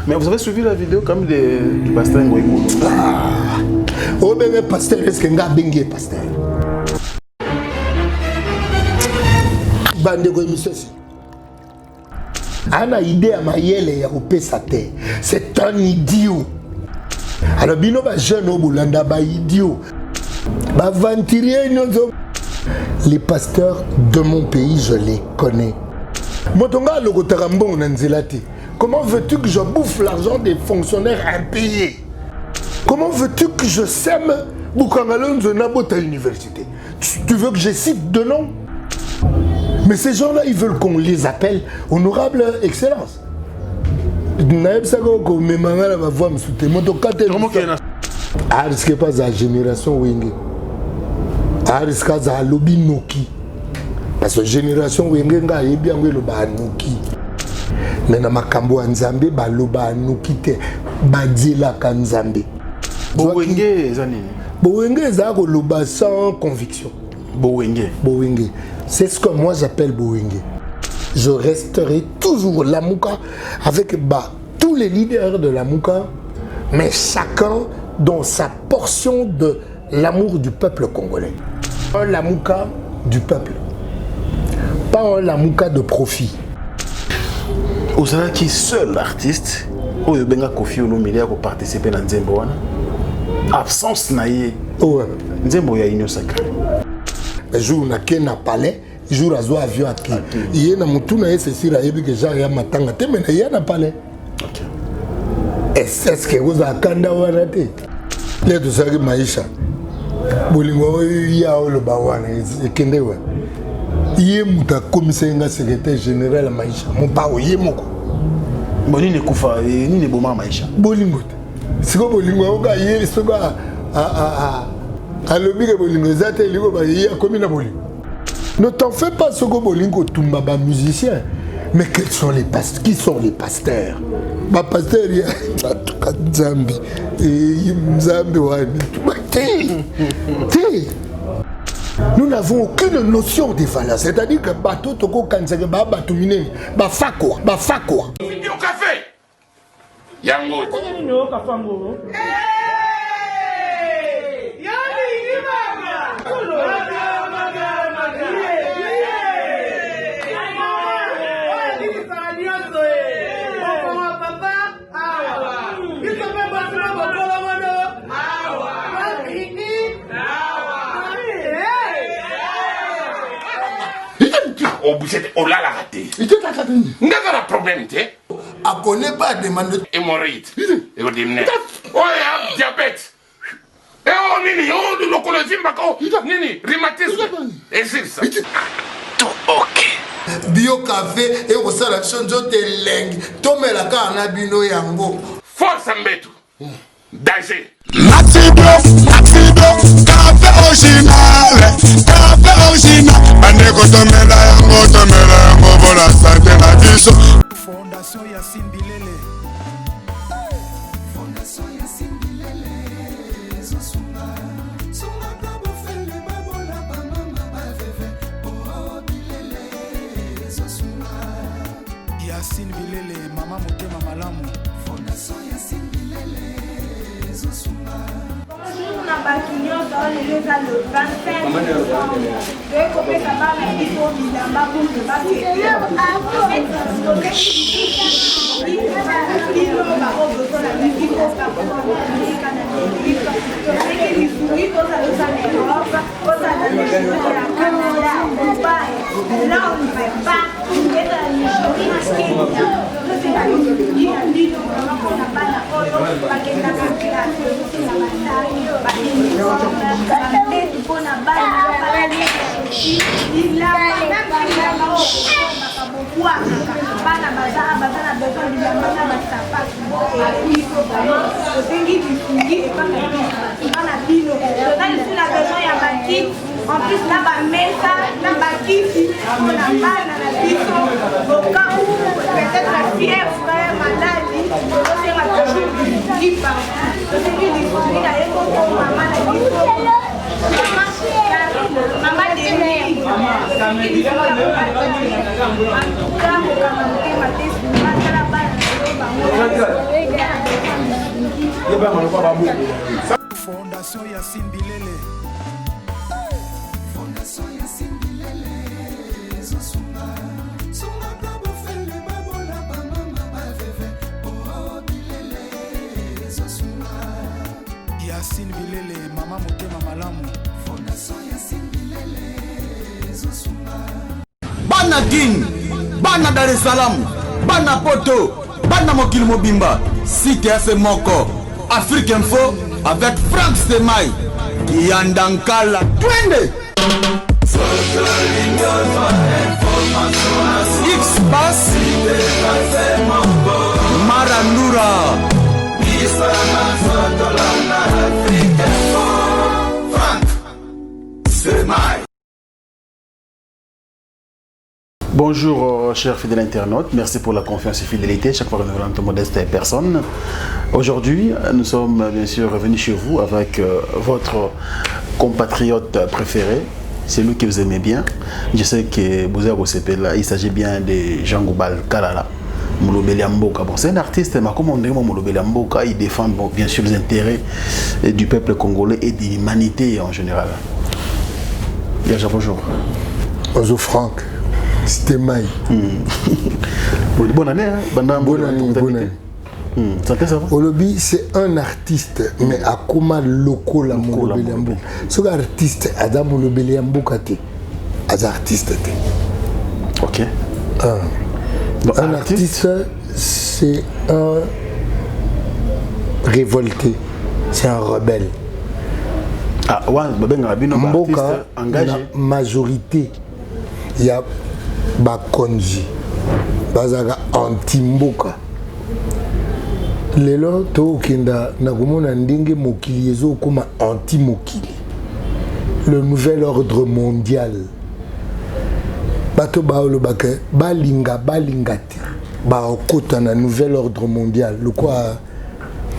Mais vous avez suivi la vidéo comme du pasteur Ngoïko. Oh, bébé pasteur, est-ce que nga bengi pasteur? Bande Goïmissi. Ana idée à Mayele ya kopesa te. C'est un idiot. Alors bino ba jeune au Boulanda ba idiot. Ba venturier nozo. Les pasteurs de mon pays, je les connais. Motonga lokotarambo nanzelati. Comment veux-tu que je bouffe l'argent des fonctionnaires impayés? Comment veux-tu que je sème Boukangalon Nabota Université? Tu veux que je cite de nom? Mais ces gens-là, ils veulent qu'on les appelle Honorable Excellence. Ah, risque pas la génération Wenge. Ah, risque pas lobby Noki. Parce que génération Wenge nga yebi angwe loba Noki. Mais na makambo Nzambe ba loba Noki te badila ka Nzambe. Bowenge zanini. Bowenge za ko loba sans conviction. Bowenge. Bowenge. C'est ce que moi j'appelle Bowenge. Je resterai toujours Lamouka avec tous les leaders de Lamouka, mais chacun dans sa portion de l'amour du peuple congolais. Un Lamouka du peuple, pas un Lamouka de profit. Osala qui seul artiste, oyo benga Kofi Olomide pour participer dans Nzembo wana. Absence naie. Ouais. Nzembo ya Union Sacrée. Le jour na ken na palais, jour azo avion aki. Iye na mutu na ese sira yebi que Jean ya matanga te mais ya na palais. OK. Est-ce que vous akanda wana te? Le to saki maisha. Bolingo ya o lo bawana ekende wa. Iye muta commissaire nga secrétaire général maisha. Mon pa oye moko. Boni ne kufa ni ne boma maisha. Bolingo. Siko bolingo ka yeli soka alobi ke bolingo ezate liko ba ya komi na bolingo. Ne t'en fais pas soko bolingo tumba ba musicien. Mais quels sont les pasteurs? Qui sont les pasteurs? Ba pasteur ya Nzambi. Nzambi wani. Nous n'avons aucune notion des valeurs. C'est-à-dire que bateau toko kanseke ba batumine ba fakwa. Yo café. Yango. Yo kafango. Oh, vous êtes au la raté. Il te t'a dit. N'a pas de problème, tu sais. A connaît pas demande. Hémorroïde. Et vous dites, oh, il y a diabète. Et oh, nini, oh, de l'oncologie, nini, rhumatisme. Et c'est ça. Tout ok. Bio café et au sala chonjo te leng. Tome la kana bino yango. Force Mbetu. Danger. Maxido, café original, Bandeko tomela yango, bona santé na biso. Fondation Yassine Bilele. Fondation Yassine Bilele. Zosunga, sunga kabo fele babola ba mama ba veve. Oh Bilele, zosunga. Yassine Bilele, mama motema malamu. Fondation Yassine Bilele, zosunga. On a battu le 25 en plus, là, la bâtisse, on a mal à la biso, au cas où peut-être la fièvre, maladie, c'est ma toujours qui parle. C'est que les fruits, là, et quand maman a dit, maman des en tout cas, on va monter ma tête, on va faire la balle. Fondation Yacine Bilele. Fondation Yacine Bilele. Zosunga. Sunga kabo fele babola ba mama ba veve. Oh Bilele. Zosunga. Yacine Bilele, mama motema malamu. Fondation Yacine Bilele. Zosunga. Bana Guine, Bana Dar es Salaam, Bana Poto, Bana Mokili Mobimba, Site Ase Moko, Afrique Info avec Franck Semaï, Yandankala, Twende. X-Bass, Maranoura, Franck Semaï. Bonjour chers fidèles internautes, merci pour la confiance et fidélité, chaque fois que nous venons de modeste personne. Aujourd'hui, nous sommes bien sûr revenus chez vous avec votre compatriote préféré, celui que vous aimez bien. Je sais que vous avez recépé là, il s'agit bien de Jean Goubal Kalala, Molobeli Mboka. Bon, c'est un artiste, mais comme on dit Molobeli Mboka, il défend bon, bien sûr les intérêts du peuple congolais et de l'humanité en général. Déjà bonjour. Bonjour Franck. C'était Maï. Bonne année, hein? Bonne année. Santé, ça va? Olobi, c'est un artiste, mais à comment loko la Molobeli Mboka. Ce artiste, Adam Molobeli Mboka, c'est artiste. Ok. Un artiste, c'est un révolté, c'est un rebelle. Ah, ouais, Mboka, engagé. La majorité, il y a Bakonji, Bazaga anti-Mboka. Lelo to kenda nakumona ndenge mokili ezo koma anti-mokili. Le nouvel ordre mondial. Bato baolo bake balinga te. Ba okota na nouvel ordre mondial. Le quoi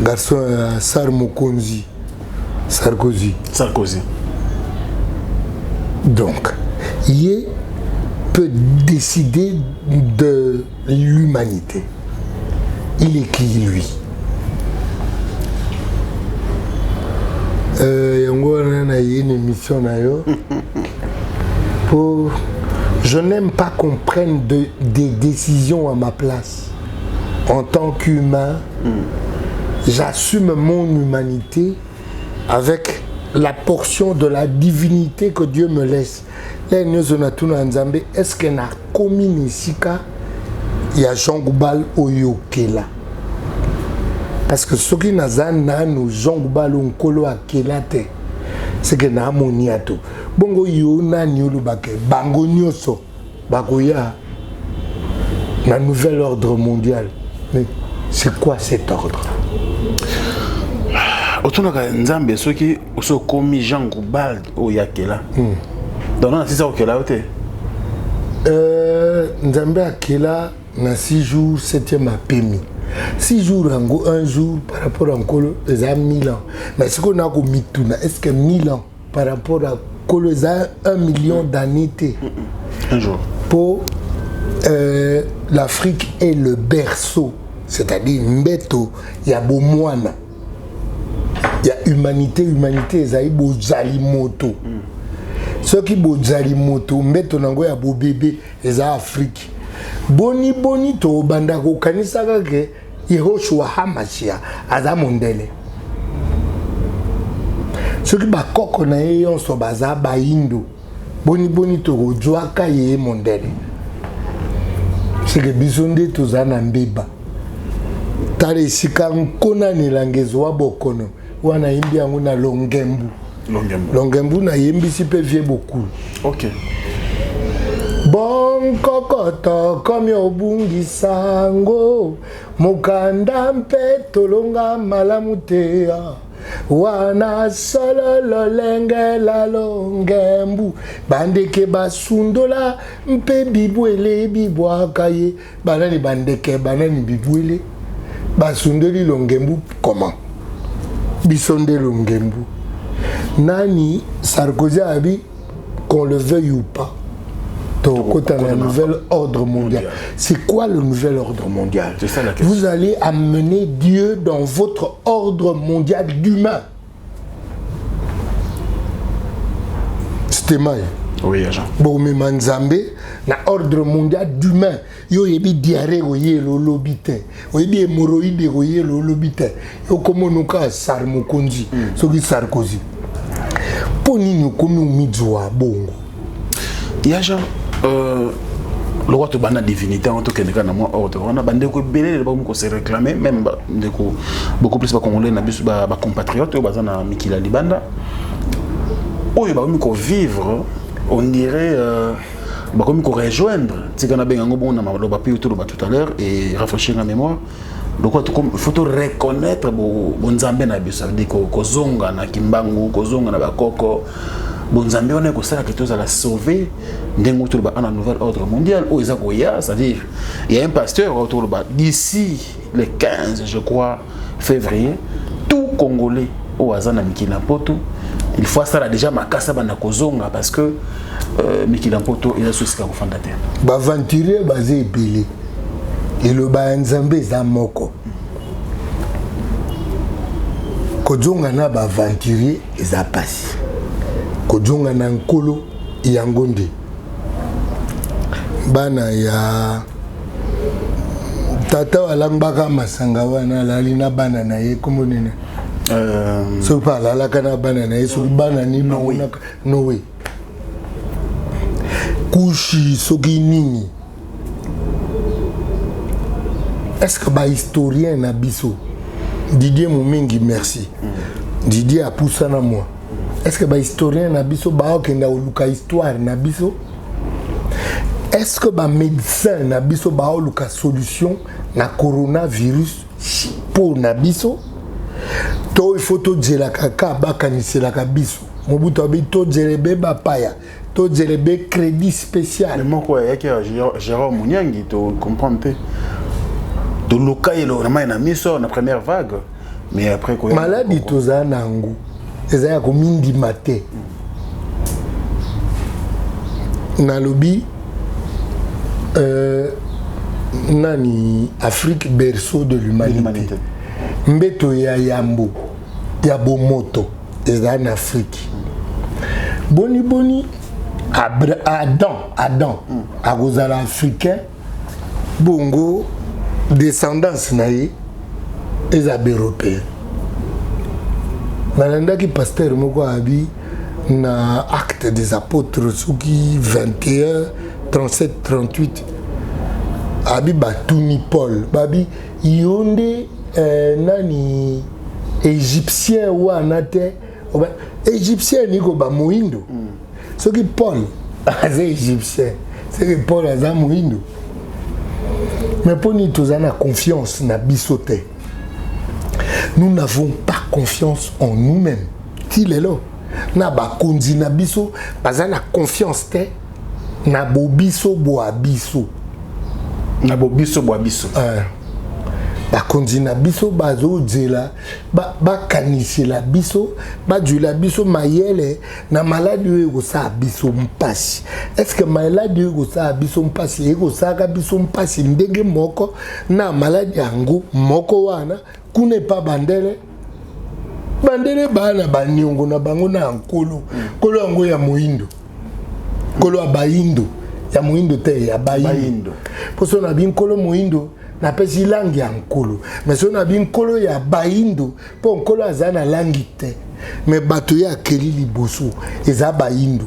garçon Sarkozy. Donc, il peut décider de l'humanité. Il est qui lui? On a une émission pour... Je n'aime pas qu'on prenne des décisions à ma place. En tant qu'humain, j'assume mon humanité avec la portion de la divinité que Dieu me laisse. Est-ce qu'il y a commis Nessika? Il y a Jean Goubal Oyokela. Parce que ce qui n'a pas Jean Goubal Onkolo Akelate, c'est que n'a moniato. Bongo yo na nyulu bake bango nyoso bakoya na nouvel ordre mondial. Mais c'est quoi cet ordre? Otonaka nzambe soki oso komi Jean Goubal Oyakela. Donc non, c'est ça Okela ote. Nzambe Akela na 6 jours 7e apemi. 6 jours un jour par rapport à Nkolo, ils ont 1000 ans. Mais ce qu'on a comme mituna, est-ce que 1000 ans par rapport à Nkolo, ils ont 1 million d'années? Un jour. Pour l'Afrique est le berceau, c'est-à-dire Mbeto, il y a Bomouana. Il y a humanité, ils ont Bozali Moto. Ceux qui Bozali Moto, Mbeto Nango, il y a bébé, ils ont Afrique. Boni to banda ko kanisa kake Yehoshua Hamashia aza mondele. Soki ba koko na ye yonso baza ba indo. Boni to ko joaka ye mondele. C'est que bisonde to zana mbeba. Tale sika nkona ni langezo wa bokono. Wana imbi yangu na longembu. Longembu na yembi si pe vie beaucoup. OK. Bon kokoto komi obungi sango mukanda mpe tolonga malamu te wana solo lolenge la longembu bandeke basundola mpe bibwele bibwaka ye banani bandeke banani bibwele basundoli longembu comment bisonde longembu nani Sarkozy abi qu'on le veuille ou pas un nouvel ordre mondial. C'est quoi le nouvel ordre mondial? C'est ça la question. Vous allez amener Dieu dans votre ordre mondial d'humain. C'était mal. Oui, agent. Bon, mais Manzambe, na ordre mondial d'humain. Yo yebi diarrhée oye lo lobite. Oyebi hémorroïde oye lo lobite. Yo komo nuka sarmokonzi. Soki Sarkozy. Poni ni komi umidwa bongo. Agent, le roi de la divinité, en tout cas, on a bandé que belé, on s'est réclamé, même beaucoup plus de Congolais, nos compatriotes, on Mikila Libanda. Oh, il va vivre, on dirait, comme rejoindre. C'est qu'on a bien un bon tout à l'heure et rafraîchir la mémoire. Donc, il faut reconnaître bon Zambé na biso, dit que Zonga na Kimbangu, Zonga na Bakoko. Bon Zambé on est comme ça quelque chose à la sauver. Ndengo tout le nouvel ordre mondial. Oh c'est-à-dire il y a un pasteur autour de d'ici le 15 je crois février, tout Congolais au Azana Mikila Poto. Il faut ça déjà makasa bana kozonga parce que Mikila Poto il a souci comme fondateur. Ba aventurier basé belé. Et le ba Nzambe za moko. Kozonga na ba aventurier za pasi. Kodjonga na nkolo yangonde bana ya tata walambaka masanga wana lalina bana na ye komonene so pa lalaka na bana na ye so bana ni no way kushi soki nini est-ce que ba historien na biso Didier Mumingi merci Didier a poussé na moi. Est-ce que les historiens nabiso ba okenda oluka histoire nabiso? Est-ce que les médecins nabiso ba oluka solution na coronavirus pour nabiso? To il faut to djela kaka ba kanisela kabiso. Mobutu abito djelebe ba paya. To djelebe crédit spécial. Le mot quoi est que Jérôme Mouniangi to comprendre. To lokailo na mai na miso na première vague. Mais après quoi maladie toza nangu. Ezaya ko mindi maté. Nalobi nani Afrique berceau de l'humanité. Mbeto ya Yambo ya Bomoto ezaya en Afrique. Boni Adam akozala africain bongo descendance naye ezaba européen. Nalandaki pasteur moko abi na acte des apôtres soki 21 37 38 abi batuni Paul babi yonde nani égyptien wana te égyptien niko ba moindo soki Paul azé égyptien c'est que Paul aza moindo mais poni tozana confiance na bisote. Nous n'avons pas confiance en nous-mêmes. Qu'il est là. Na ba konzi na biso, baza na confiance te. Na bobiso boa biso. Na bobiso boa biso. Ba konzi na biso bazo djela, ba kanisi la biso, ba djula biso mayele na maladie ego sa biso mpasi. Est-ce que maladie ego sa biso mpasi ego sa ka biso mpasi ndenge moko na maladie yango moko wana kune pa bandele bana baniongo na bango na nkolo kolo yango ya moindo kolo ya baindo ya moindo te ya baindo poso na binkolo moindo na pesi langi ya nkolo mais so na binkolo ya baindo po nkolo azana langi te mais bato ya keli liboso eza baindo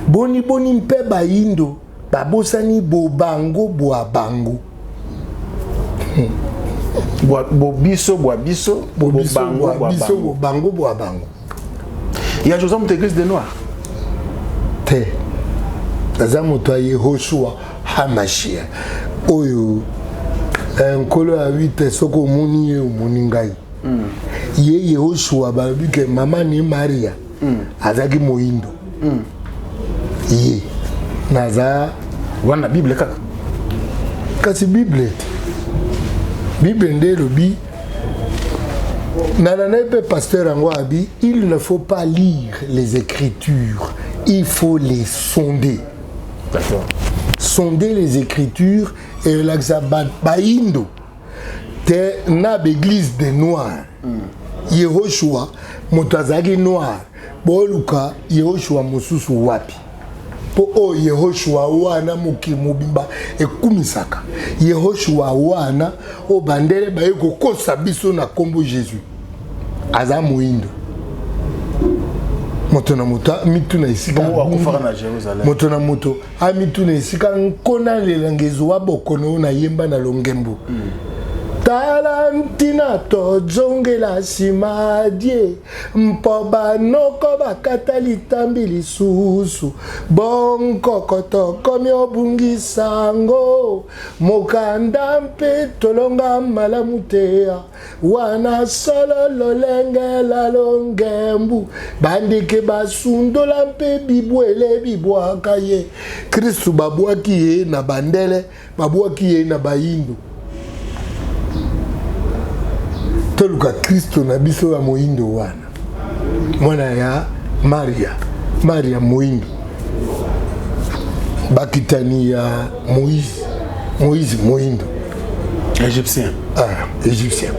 boni mpe baindo babosani bobango boa bango Bobiso, bango. Il y a Joseph Téglise de Noir. Te. Nazamoto Yehoshua Hamashia. Oyo. Nkolo a 8 soko moni o moningai. Ye Yehoshua babi ke mama ni Maria. Azaki moindo. Ye. Naza wana Bible kaka. Kasi Bible. Bible nde lobi nananepe pasteur Angwabi, il ne faut pas lire les écritures, il faut les sonder. D'accord. Sonder les Écritures et l'axa Baïndo. Te na l'église des Noirs. Yehoshua, Motazagi Noir. Boluka, Yehoshua Mosusu Wapi. Po Yehoshua wana muki mubimba ekumisaka. Yehoshua wana o bandele ba yeko kosa biso na kombo Jésus. Aza muindo. Moto na moto mitu na isika akufaka na Jérusalem. Moto na moto mitu na isika nkona lelangezo wa bokono na yemba na longembo. Talantina tojongela simadie mpoba noko bakata litambi lisusu bonko koto komi obungisango mokanda mpe tolonga malamu teya wana solo lolengela longembu bandike basundola mpe bibwele bibwaka ye Kristu babwaki ye na bandele babwaki ye na bayindo toluka Kristo na biso ya moindo wana mwana ya Maria moindo bakitani ya Moïse moindo Égyptien. Égyptien.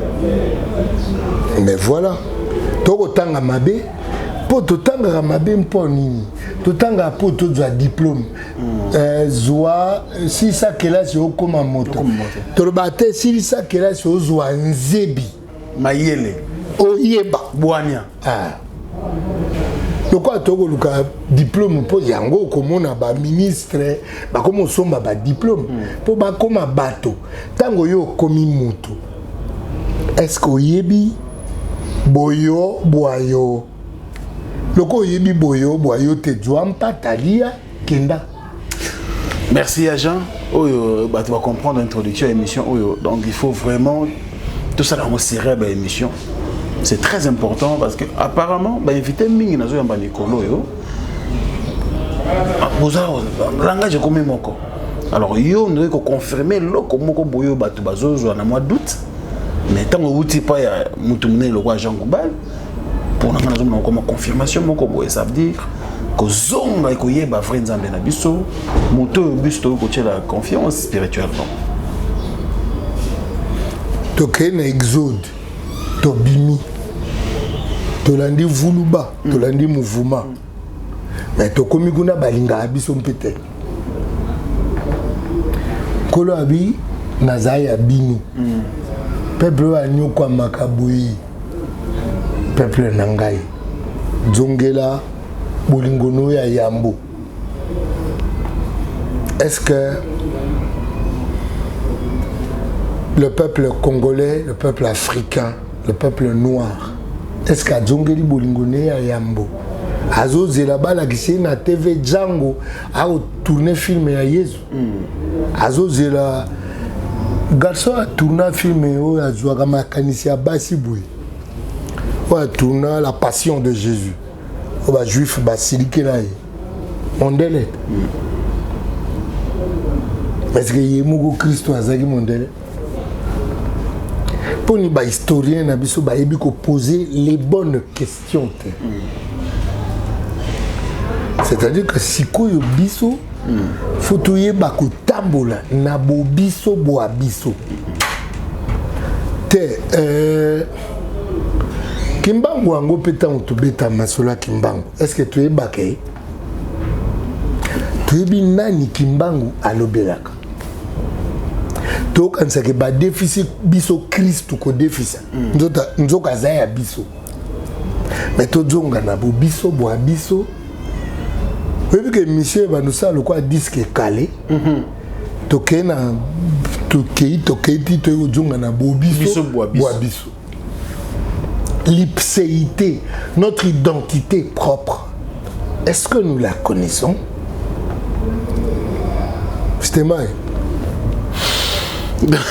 Mais voilà toko tanga mabe po totanga mabe mpo nini totanga po tozwa diplôme zwa sisa kelasi okoma moto toloba te sisa kelasi ozwa nzebi Mayele. Oyeba. Boania. Pourquoi toko luka diplôme po yango komona ba ministre ba komo somba ba diplôme po ba koma bato tango yo komi mutu est-ce que oyebi boyo boyo loko oyebi boyo boyo te jwampa talia kenda. Merci agent. Oyo bah tu vas comprendre l'introduction à l'émission oyo donc il faut vraiment tout ça dans mon série d'émission. C'est très important parce que apparemment bah invité mingi nazo yamba nikolo yo. Boza langage comme moko. Alors yo on doit confirmer loko moko boyo batu bazozo na mois d'août. Mais tant que outil pas ya mutumune le roi Jean Goubal pour nanga nazo comme confirmation moko boye ça veut dire que zonga ko yeba vrai nzambe na biso moto biso ko la confiance spirituelle. Toke na exode tobimi tolandi vuluba tolandi mouvement mais tokomi kuna balinga abiso mpete kolo abi nazaya binu peuple anyokwa makaboyi peuple nangai zongela bolingono ya yambo. Est-ce que le peuple congolais, le peuple africain, le peuple noir, est-ce qu'à Djongeli Bolingone à Yambo, Azo Zelaba la gissé na TV Django a tourné film à Yesu, Azo Zela garçon a tourné film et a Zouagama Kanisia Bassiboui, ou a tourné La Passion de Jésus, ou a juif basiliqué là, Mondele. Est-ce que Yemugo Christo a Zagi Mondele? Pour les historiens, il faut poser les bonnes questions. C'est-à-dire que si il biso, faut que tu tambola na bo biso bo abiso. Kimbangu ango peta utubeta masola kimbangu. Est-ce que tu es baké? Tu es binani kimbangu alobelaka. Donc, on que ba déficit biso Christ ko déficit. Nzoka zaya biso. Mais to zonga na bo biso bo abiso. Vu que monsieur va nous ça le quoi disque calé. To kena to kei to zonga na bo biso bo abiso. L'ipséité, notre identité propre. Est-ce que nous la connaissons? C'était mal.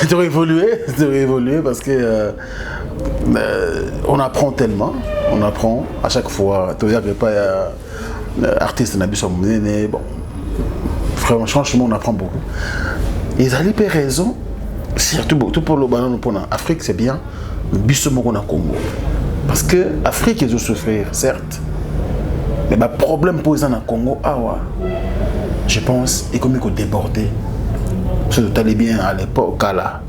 Tu aurais évolué parce que on apprend tellement, on apprend à chaque fois. Tu veux dire que pas artiste n'a pas bon, vraiment franchement on apprend beaucoup. Ils ont pas raison, surtout pour le banane pour l'Afrique c'est bien, mais bisous qu'on a Congo parce que l'Afrique ils ont souffert certes, mais le problème pour les en Congo ah ouais. je pense, et comme il faut déborder. Ce que tu allais bien à l'époque, là.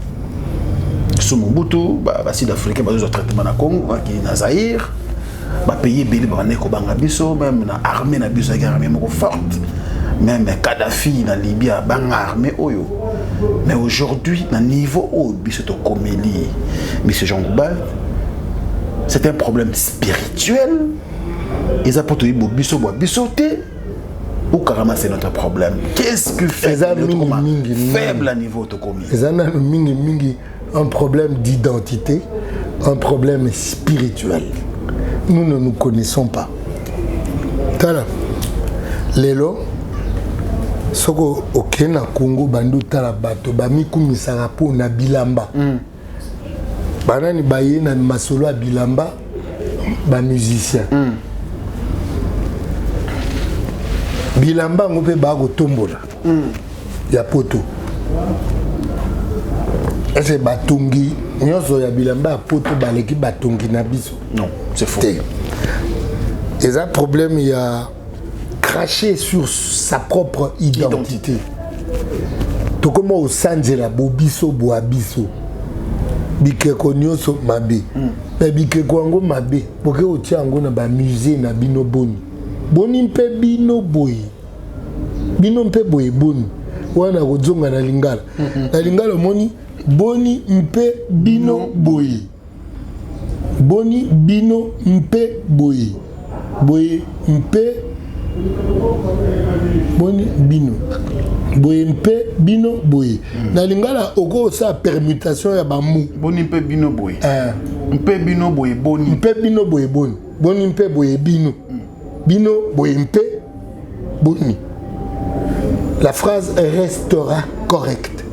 Sous Mobutu, Sud-Africain, ils ont traitement dans le Congo, qui est dans Zaïre. Pays Bili, même dans l'armée, dans l'armée forte. Même Kadhafi, dans Libye, dans l'armée. Mais aujourd'hui, dans le niveau où M. Jean Goubal, c'est un problème spirituel. Ils apportent des bisotés. Ou carrément c'est notre problème. Qu'est-ce que fait notre faible à niveau de commis? Un problème d'identité, un problème spirituel. Nous ne nous connaissons pas. Tala, lelo, soko okena Congo bandu tala bato bamiku misarapo na bilamba. Banani baye na masolo a bilamba ba musicien. Bilamba ngope ba ko tombola. Ya poto. Est-ce que batungi nyonso ya bilamba poto baleki batungi na biso? Non, c'est faux. Et ça problème il y a craché sur sa propre identité. To comment au sanjela bobiso boabiso. Bikeko nyonso mabe. Mais bikeko ngo mabe, boke otia ngo na ba musée na bino boni. Boni mpe bino boy. Bino mpe boy boni. Wana kozonga na lingala. Na lingala moni boni mpe bino boy. Boni bino mpe boy. Boy mpe boni bino. Boy mpe bino boy. Na lingala oko sa permutation ya ba mou. Boni mpe bino boy. Mpe bino boy boni. Mpe bino boy boni. Boni mpe boy bino. Bino boy mpe boni. La phrase restera correcte.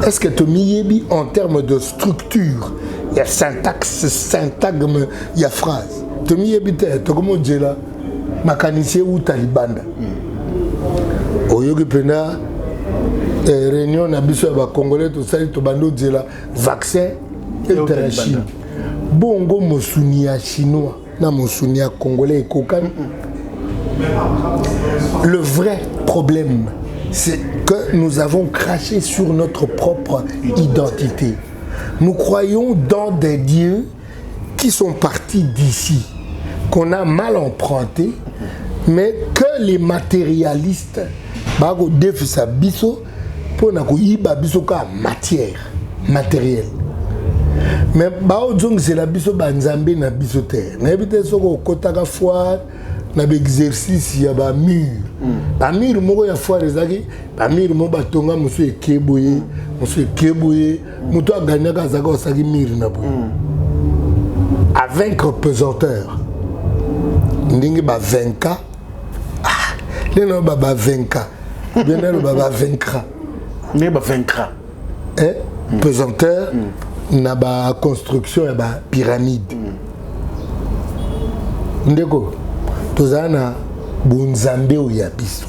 Est-ce que tu m'y en termes de structure, il y a syntaxe, syntagme, il y a phrase. Tu m'y es comment dire là, mécanicien ou talibanda. Oyogi pena réunion na biso ba congolais to sali to bando dire là vaccin et la Chine. Bongo mosunia chinois na mosunia congolais et kokani. Le vrai problème, c'est que nous avons craché sur notre propre identité. Nous croyons dans des dieux qui sont partis d'ici, qu'on a mal emprunté, mais que les matérialistes, bago defisa biso, pour nakoyiba biso ka matière, matériel. Mais bao djong c'est la biso banzambe na biso terre. Na ebite soko kotaka foire. Na exercice ya ba mur. Ba mur moko ya foire ezaki, ba mur mo batonga musu ekeboye, mutu aganyaka zaka osaki mur na bo. À vaincre pesanteur. Ndingi ba vaincre. Ah, les no ba vaincre. Bien le ba vaincra. Ne ba vaincra. Pesanteur na ba construction ya ba pyramide. Ndeko tozana bonzambe oya biso.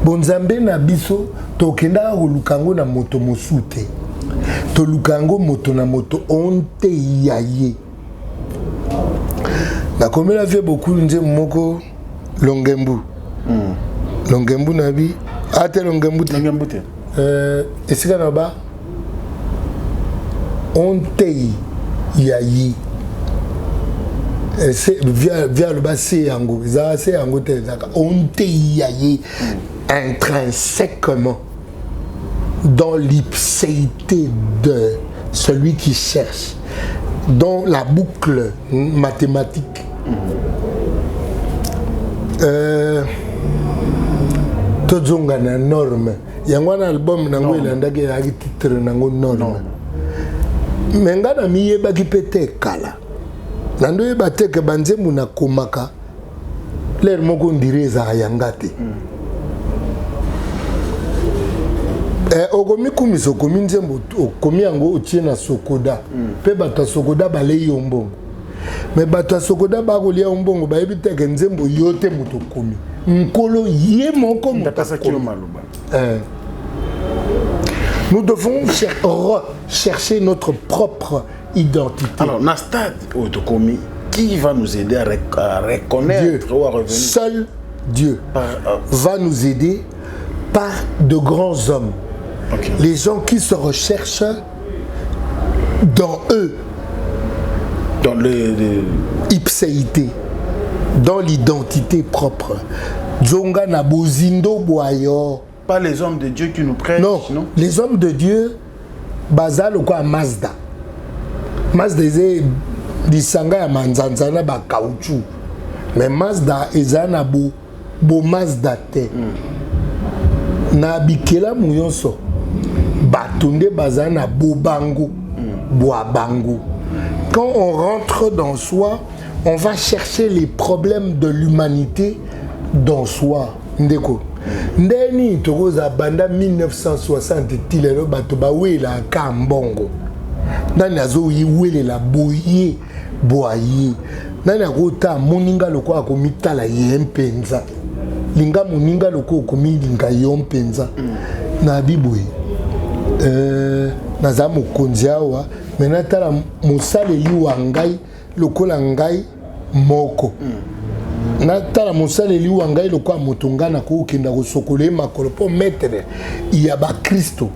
Bonzambe na biso tokenda kolukango na moto mosute. To lukango moto na moto onte yaye. Na komela fait beaucoup nje moko Longembu. Longembu nabi ate Longembu te. Esika na ba onte yaye. Via le bas c'est yango, c'est yango te on te yaye intrinsèquement dans l'ipséité de celui qui cherche, dans la boucle mathématique. Tozonga na norme. Yango na album nango elandaki ya titre nango norme. Menga na miyeba ki pete kala. Nando yeba te ke banzemu na komaka l'air moko ndireza ayangate. Okomi kumiso komi nzembo okomi yango otie na sokoda. Pe bato sokoda balei yombongo. Mais bato sokoda bakolia yombongo bayebi te ke nzembo yote moto komi. Nkolo ye moko nous devons chercher notre propre identité. Alors, dans ce stade, qui va nous aider à reconnaître Dieu. ou à revenir? Seul Dieu va nous aider par de grands hommes. Okay. Les gens qui se recherchent dans eux. Dans ipséité, dans l'identité propre. Djonga na bozindo boyo. Pas les hommes de Dieu qui nous prêchent. Non, les hommes de Dieu, bazal quoi Mazda. Mazda est disanga ya manzanzana ba caoutchouc. Mais Mazda ezana bo Mazda te. Na bikela muyonso. Batunde bazana bo bango, boa bango. Quand on rentre dans soi, on va chercher les problèmes de l'humanité dans soi. Ndeko. Ndeni tokoza banda 1960 tilelo bato ba wela kambongo. Nani azo yi wele la boye boye. Nani akota moninga loko akomitala yempenza. Linga moninga loko akomilinga yompenza. Na biboye. Naza mokonzi awa mena tala mosaleli wa ngai lokola ngai moko na tala mosaleli wa ngai lokola motongana ko kenda ko sokola makolo po mettre ya ba Kristo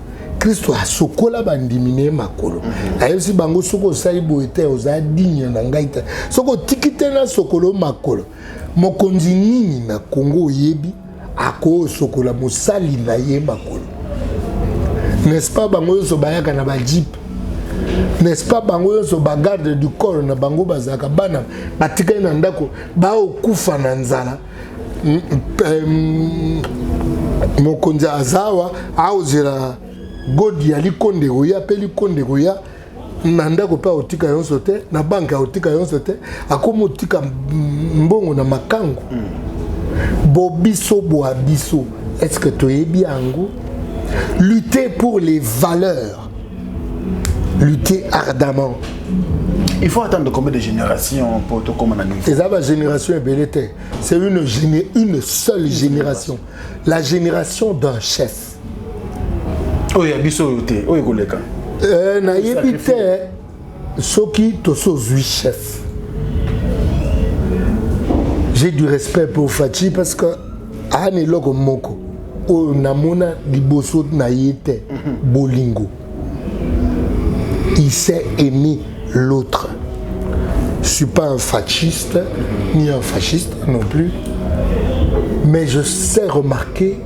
asokola bandimine makolo ayesi bango soko sali boete oza digne na ngai te soko tikite na sokolo makolo mokonzi nini na Kongo yebi ako sokola mosali na ye makolo. N'est-ce pas bango so bayaka na ba jeep? N'est-ce pas bango so bagarde du corps na bango bazaka bana batika na ndako ba okufa na nzala mokonzi azawa aozela godi ya likonde oya pe likonde oya na ndako pa otika yonso te na banka otika yonso te akomo otika mbongo na makango bobiso boa biso. Est-ce que tu es bien ango? Lutter pour les valeurs, lutter ardemment. Il faut attendre combien de générations pour tout comme on a niveau? C'est ça la génération ébélité. C'est une seule génération. La génération d'un chef. Oh, il y a biso yote. Oh, il y a na yebite soki toso zui chef. J'ai du respect pour Fachi parce que ane loko moko. O namona liboso na yete bolingo. Il sait aimer l'autre. Je suis pas un fasciste ni un fasciste non plus, mais je sais remarquer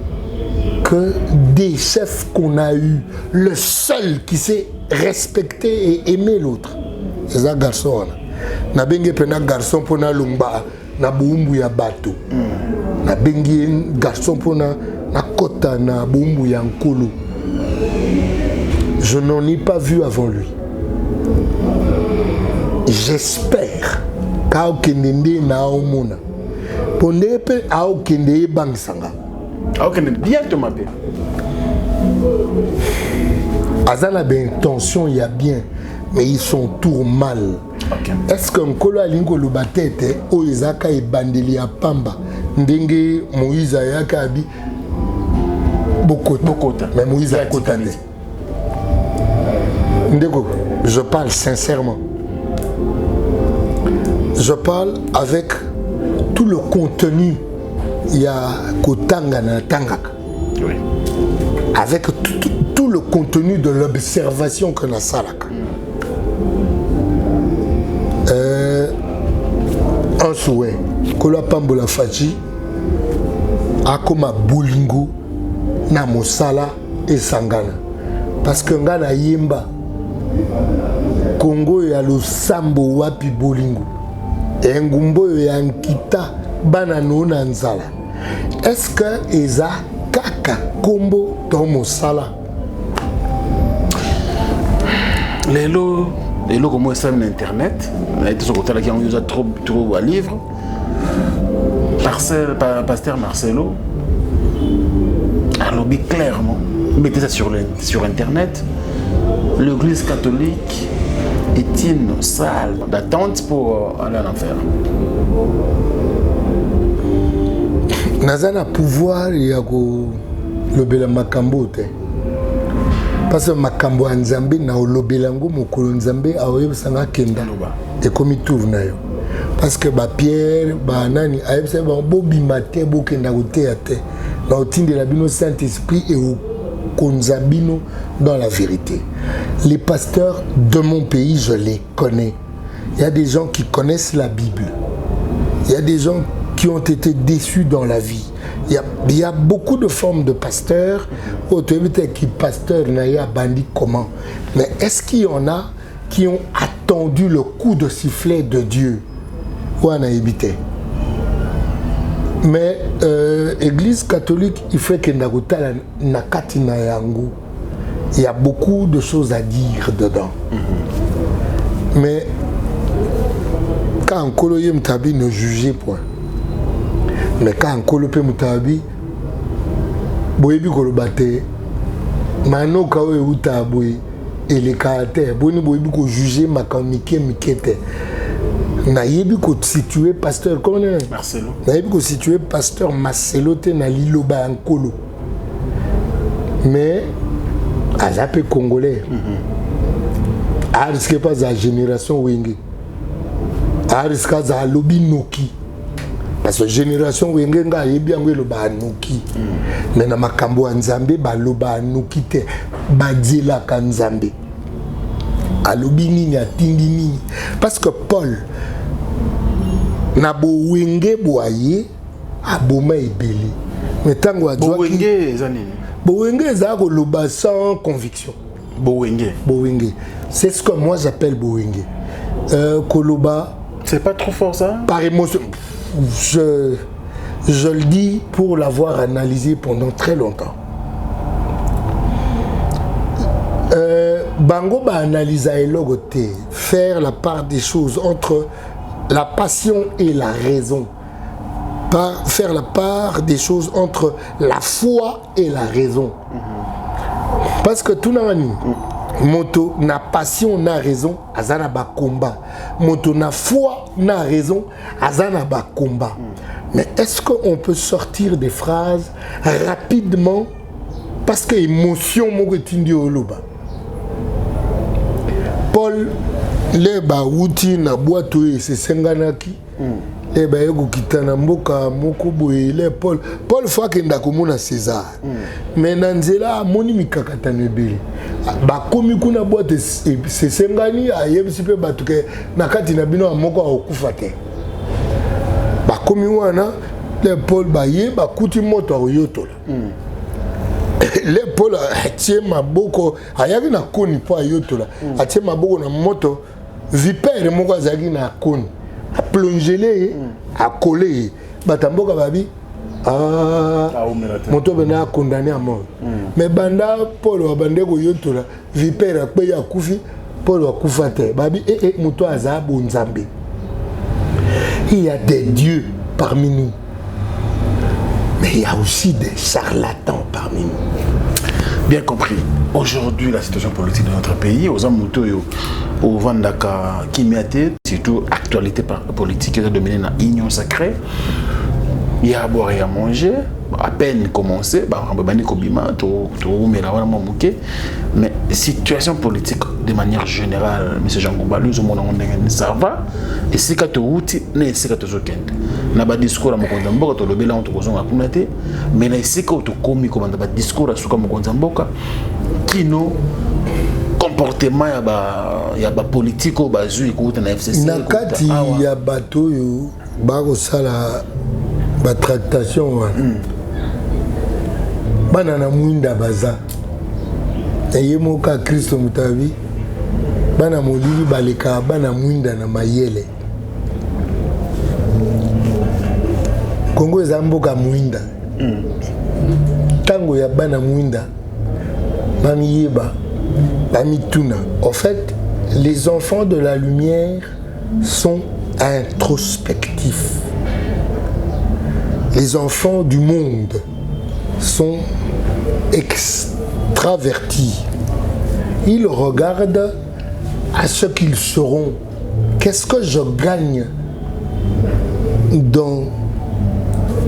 que des chefs qu'on a eu, le seul qui sait respecter et aimer l'autre, c'est ça garçon. Na bengi pena garçon pona lumba na boumbu ya bato. Na bengi garçon pona na kota na boumbu ya nkolo. Je n'en ai pas vu avant lui. J'espère qu'Aokende na omona. Pondé pe Aokende bangsanga. Aokende bien te m'appelle. Azana ben intention y a bien, mais ils sont tout mal. Okay. Est-ce qu'un kolo alingo lubatete o ezaka e bandeli ya pamba ndenge Moïse ayaka abi Bokota. Mais Moïse a kotané. Ndeko, je parle sincèrement. Je parle avec tout le contenu. Il y a Kotanga na Tangaka. Oui. Avec tout le contenu de l'observation que na Salaka. Un souhait. Kola Pambola Faji. Akoma Bolingo. Na Mosala et Sangana. Parce que ngana yemba. Congo ya lo sambo wapi bolingo. Et ngumbo ya nkita bana nona nzala. Est-ce que eza kaka kombo to Mosala? Lelo comment ça sur internet. On a été sur le côté qui ont usé trop à livre. Pasteur Marcelo. Alors, clairement, mettez ça sur internet. L'église catholique est une salle d'attente pour aller en enfer. Nazana pouvoir yako lobela makambo te. Parce que makambo nzambe na lobela ngo mokolo nzambe aoyebisanga kenda. Et comme il tourne yo. parce que Pierre, nani, c'est bon, Bobby Maté, Bokenda Théâtre, dans le de la Bino Saint-Esprit et au Konzabino dans la vérité. Les pasteurs de mon pays, je les connais. Il y a des gens qui connaissent la Bible. Il y a des gens qui ont été déçus dans la vie. Il y a beaucoup de formes de pasteurs. Qui pasteur n'a bandit comment. Mais est-ce qu'il y en a qui ont attendu le coup de sifflet de Dieu? Ou on a évité. Mais Église catholique, il fait que Nakati Nayangu. Il y a beaucoup de choses à dire dedans. Mais quand on Koloye Mtabi ne jugeait point. Mais quand on Kolope Mtabi, Boyebi Kolobate, Mano Kawe Utaboy, et les caractères, Boyebi Ko juger Makamike Mikete. Nayebi Ko situé pasteur, comment on est? Marcelo. Nayebi Ko situé pasteur Marcelo te na Liloba Ankolo. Mais, à l'appel congolais, à risquer pas la génération Wenge. À risquer la lobby Noki. Parce que la génération Wenge nga yebi angwe loba Noki. Mais na makambo Nzambe ba loba Noki te badila ka Nzambe. A lobby nini atindi nini. Parce que Paul na bo Wenge boye aboma ebele. Mais tango adwa Wenge zanini. Bowenge zako loba sans conviction. Bowenge. Bowenge. C'est ce que moi j'appelle Bowenge. Koloba. C'est pas trop fort ça? Par émotion. Je le dis pour l'avoir analysé pendant très longtemps. Bango ba analyse à elogote, faire la part des choses entre la passion et la raison. Pas faire la part des choses entre la foi et la raison. Parce que tout n'a moto na passion na raison azana ba combat. Moto na foi na raison azana ba combat. Mais est-ce qu'on peut sortir des phrases rapidement parce que émotion mo tindi oloba. Paul le ba wuti na boîte c'est senganaki. Eh ben yego kitana mboka moko boye le Paul fois que ndakomona César mais nanzela moni mikakata nebeli ba komi kuna boîte c'est sengani ayebisi pe batuke nakati na bino moko okufa te ba komi wana le Paul ba ye ba kuti moto oyotola le Paul atie maboko ayaki na koni po ayotola atie maboko na moto vipere moko azaki na koni à plonger à coller batamboka babi moto bena condamné à mort mais banda Paul abande ko yotola vipère akpe ya kufi Paul akufa te babi moto aza bonzambe. Il y a des dieux parmi nous mais il y a aussi des charlatans parmi nous. Bien compris. Aujourd'hui, la situation politique de notre pays, aux Amutoyo, au Vandaka, Kimiate, surtout actualité politique qui est dominée dans l'union sacrée, il y a à boire et à manger, à peine commencé, mais situation politique de manière générale, M. Jean Goubalou, ça va, et c'est quand tu outil, c'est quand tu as na ba discours à mokonza mboka to lobela on to kozonga kuna te mais na isika to komi komanda ba discours asuka mokonza mboka kino comportement ya ba politiko ba zui kuta na FCC na kati ya bato yo ba ko sala ba tractation bana na mwinda baza eyemoka Kristo mutabi bana molili baleka bana mwinda na mayele Congo est mboka mwinda. Tango ya bana mwinda. Bami yeba. Bami tuna. En fait, les enfants de la lumière sont introspectifs. Les enfants du monde sont extravertis. Ils regardent à ce qu'ils seront. Qu'est-ce que je gagne dans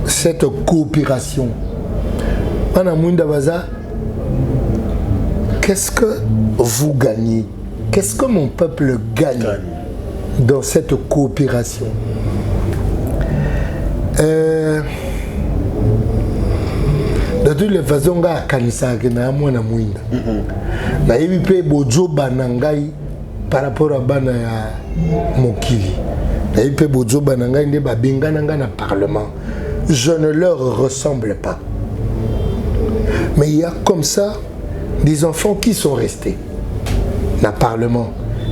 cette coopération? Qu'est-ce que vous gagnez? Qu'est-ce que mon peuple gagne dans cette coopération? De toutes les façons, ga kanisa ke na mwana mwinda. Na yebi pe bojoba na ngai par rapport à bana ya mokili. Na yebi pe bojoba na ngai nde babengana nga na parlement. Je ne leur ressemble pas. Mais il y a comme ça des enfants qui sont restés dans le Parlement,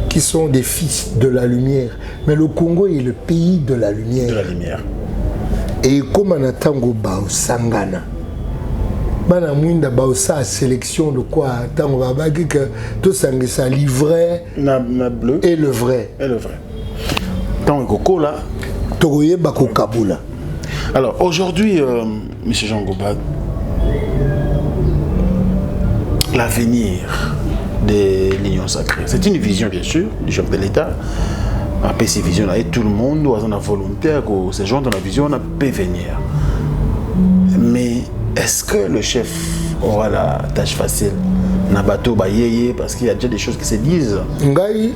qui sont des fils de la lumière. Mais le Congo est le pays de la lumière. De la lumière. Et comme on attend au Sangana, bana mwinda baosa sélection de quoi tango babaki que tout ça livret na bleu et le vrai. Et le vrai. Tant Koko là. Togoye bako Kabula. Alors aujourd'hui, M. Jean Goba, l'avenir de l'Union sacrée, c'est une vision bien sûr du chef de l'État. Après ces visions-là, et tout le monde doit en avoir volontaire que ces gens dans la vision peut venir. Mais est-ce que le chef aura la tâche facile? Nabato bayeye parce qu'il y a déjà des choses qui se disent. Ngai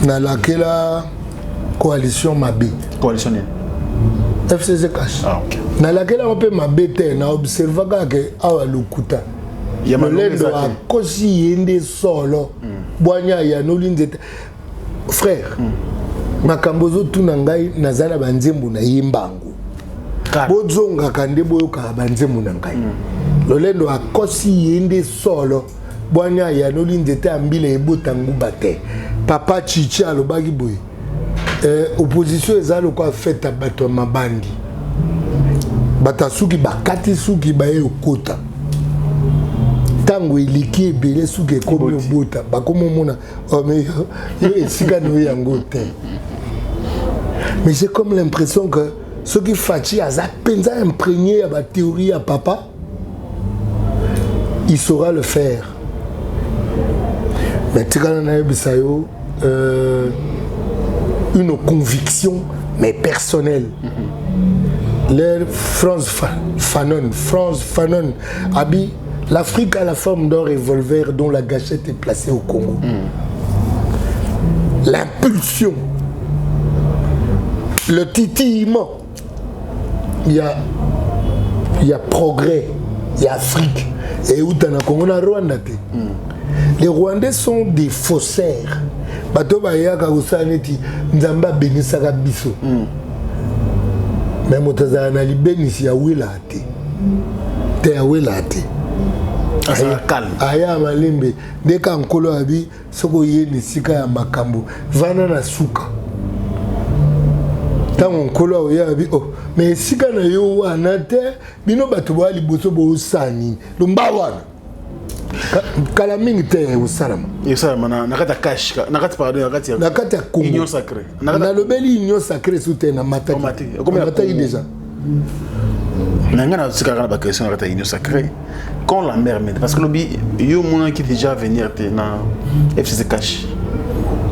na la coalition Mabi. Coalition FCC cash. Ah ok. Na laquelle on peut m'abêter na observer que awa lukuta. Le lendo a kosi yende solo. Boanya ya nolinzete. Frère. Makambozo tunangai nazala banzembu na yimbangu. Bozonga kande boyoka banzembu na ngai. Le lendo a kosi yende solo. Boanya ya nolinzete ambile ebotangu bate. Papa Chichi alobaki boy. Opposition ezalo kwa feta bato mabandi batasuki bakati suki baye okota tango iliki ebele suki ekomi obota bakomo mona yo esika no yango te. Mais j'ai comme l'impression que ce qui Fachi a penza imprégné à la théorie à papa, il saura le faire. Mais tu as une conviction, mais personnelle. France Fanon habille l'Afrique a la forme d'un revolver dont la gâchette est placée au Congo. L'impulsion, le titillement, il y a progrès, il y a Afrique. Et où t'en as Congo, na Rwanda. Les Rwandais sont des faussaires. Bato bayaka usaneti nzamba benisaka biso. Mais motaza na libenisi ya wilate. Te ya wilate. Asa calme. Aya malimbe deka nkolo abi soko yeni sika ya makambo vana na suka. Tango nkolo ya abi oh mais sika na yo wana te bino bato ba liboso bo usani lumbawana. Kala mingi te usalama. Usalama na kata cash, na kata pardon, na kata Congo. Union sacrée. Na lobeli union sacrée soute na mataki. Combien mataki déjà? Nanga na sikara ba question na kata union sacrée. Quand la mère mène parce que lobby yo mona qui déjà venir te na FCC cash.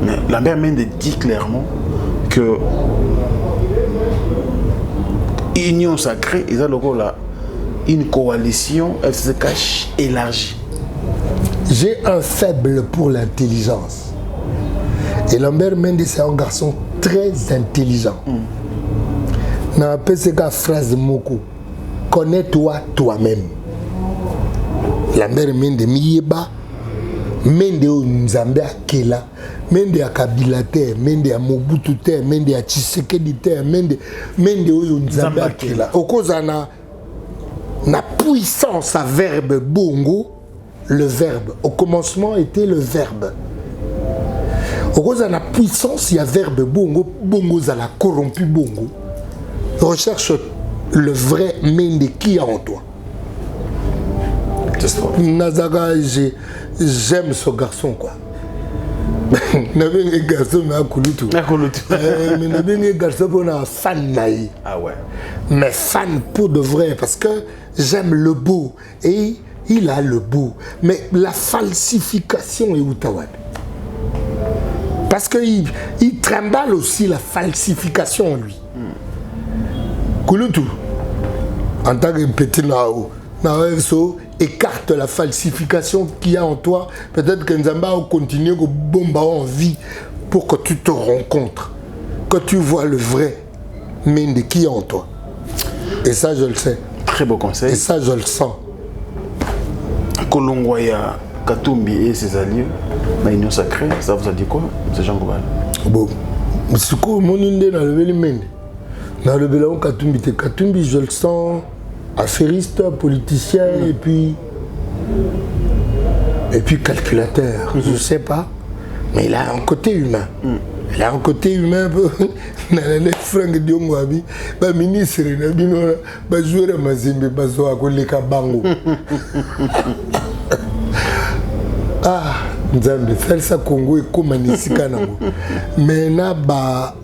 Mais la mère mène dit clairement que union sacrée ils ont là une coalition FCC cash élargie. J'ai un faible pour l'intelligence. Et Lambert Mende, c'est un garçon très intelligent. Dans la PCK phrase Moko, connais-toi toi-même. Lambert Mende, Miyeba, Mende o Nzambe Akela, Mende a Kabila te, Mende a Mobutu te, Mende a Tshisekedi te, Mende o Nzambe Akela. Au cause na puissance à verbe bongo. Le verbe. Au commencement était le verbe. Au cause de la puissance, il y a verbe bongo. Bongo, ça l'a corrompu bongo. Recherche le vrai Mende qui est en toi. Nazaga, j'aime ce garçon, quoi. N'avez un garçon, mais à Kouloutou. Mais n'avez un garçon pour un fan naïf. Ah ouais. Mais fan pour de vrai, parce que j'aime le beau. Et il a le beau, mais la falsification est Outaouad. Parce qu'il trimballe aussi la falsification en lui. Kouloutou, en tant que petit Nao, écarte la falsification qu'il y a en toi. Peut-être que Nzamba va continuer à bomber en vie pour que tu te rencontres, que tu vois le vrai Mende qui est en toi. Et ça, je le sais. Très beau conseil. Et ça, je le sens. Kolongwaya, Katumbi et ses alliés, la union sacrée, ça vous a dit quoi, c'est Jean Goubal? Bon, c'est quoi mon idée dans le Mende? Dans le Bélaon Katumbi, Katumbi, je le sens affairiste, politicien et puis calculateur. Je sais pas, mais il a un côté humain. Il a un côté humain un peu. Franck Diongwabi, ministre, joueur Mazembe, Koleka Bango. Ah, Nzambe, faire ça Congo et comme Nissikanango. Mais na ba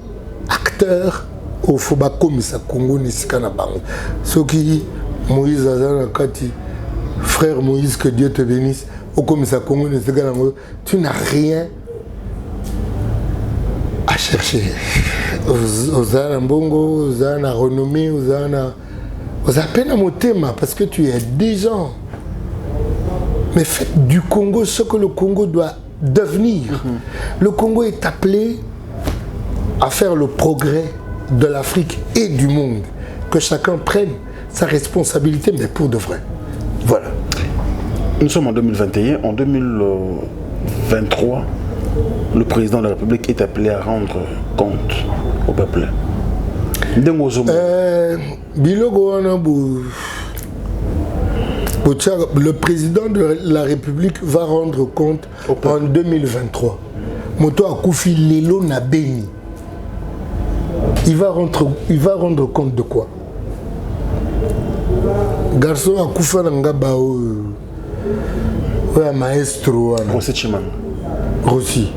acteur au Foba comme ça Congo Nissikana Bango. Ce qui Moïse Azana Kati, frère Moïse, que Dieu te bénisse, au comme ça Congo Nissikanango, tu n'as rien à chercher. Aux Mbongo, aux renommée, aux peine à mon thème parce que tu es des gens. Mais faites du Congo ce que le Congo doit devenir. Le Congo est appelé à faire le progrès de l'Afrique et du monde. Que chacun prenne sa responsabilité, mais pour de vrai. Voilà. Nous sommes en 2021. En 2023, le président de la République est appelé à rendre compte au peuple. Le président de la République va rendre compte en 2023. Moto Akoufi Lelo Nabeni. Il va rendre compte de quoi? Garçon Akoufi Nangabao. Maestro. Rossi.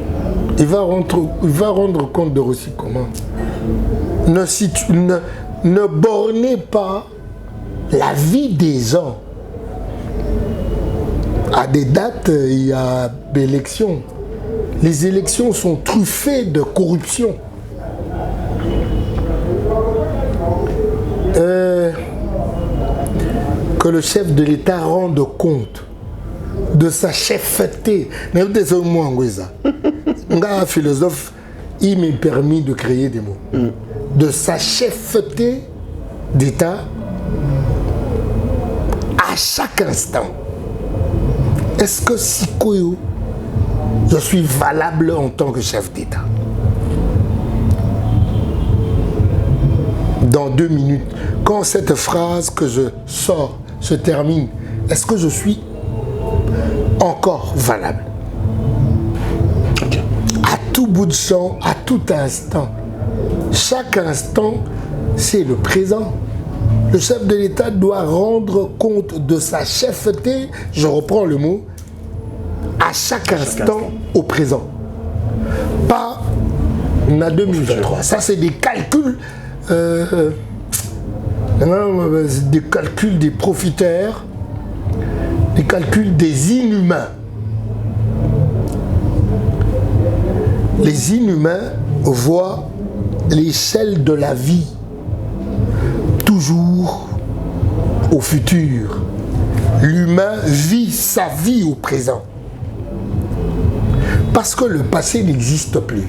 Il va rendre compte de Rossi comment? Ne bornez pas la vie des gens. À des dates, il y a des élections. Les élections sont truffées de corruption. Que le chef de l'État rende compte de sa chefferté. Un philosophe, il m'est permis de créer des mots. De sa chefferté d'État à chaque instant. Est-ce que Sikoyo, je suis valable en tant que chef d'État? Dans 2 minutes, quand cette phrase que je sors se termine, est-ce que je suis encore valable? À tout bout de champ, à tout instant. Chaque instant, c'est le présent. Le chef de l'État doit rendre compte de sa chefferté, je reprends le mot, à chaque instant au présent. Pas en 2023. Ça, c'est des calculs. Des calculs des profiteurs, des calculs des inhumains. Les inhumains voient l'échelle de la vie toujours au futur. L'humain vit sa vie au présent. Parce que le passé n'existe plus.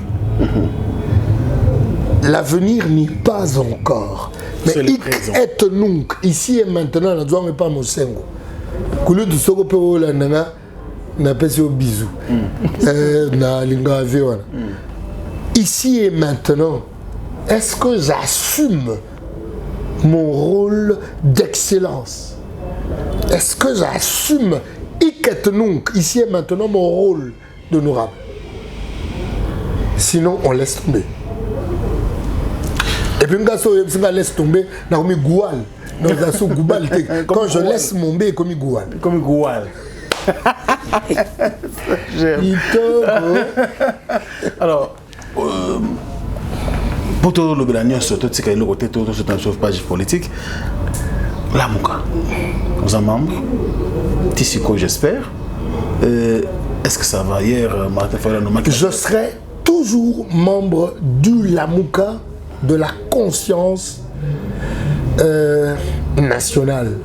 L'avenir n'est pas encore. Mais est nunc, ici et maintenant, ne doit pas mon sengo. Koulou du soko pe ola nanga na pesi au bisou. Na linga avion. Ici et maintenant, est-ce que j'assume mon rôle d'excellence? Est-ce que j'assume ici et maintenant mon rôle d'honorable? Sinon, on laisse tomber. Et puis, on laisse tomber, quand je laisse mon bé comme Goual. Comme Goual. Alors, pour tout le Bélanien, surtout si le côté tout ce page politique, la Mouka, vous êtes membre, Tissiko, j'espère. Est-ce que ça va hier, Martin Fayala? Je serai toujours membre du Lamouka, de la conscience nationale.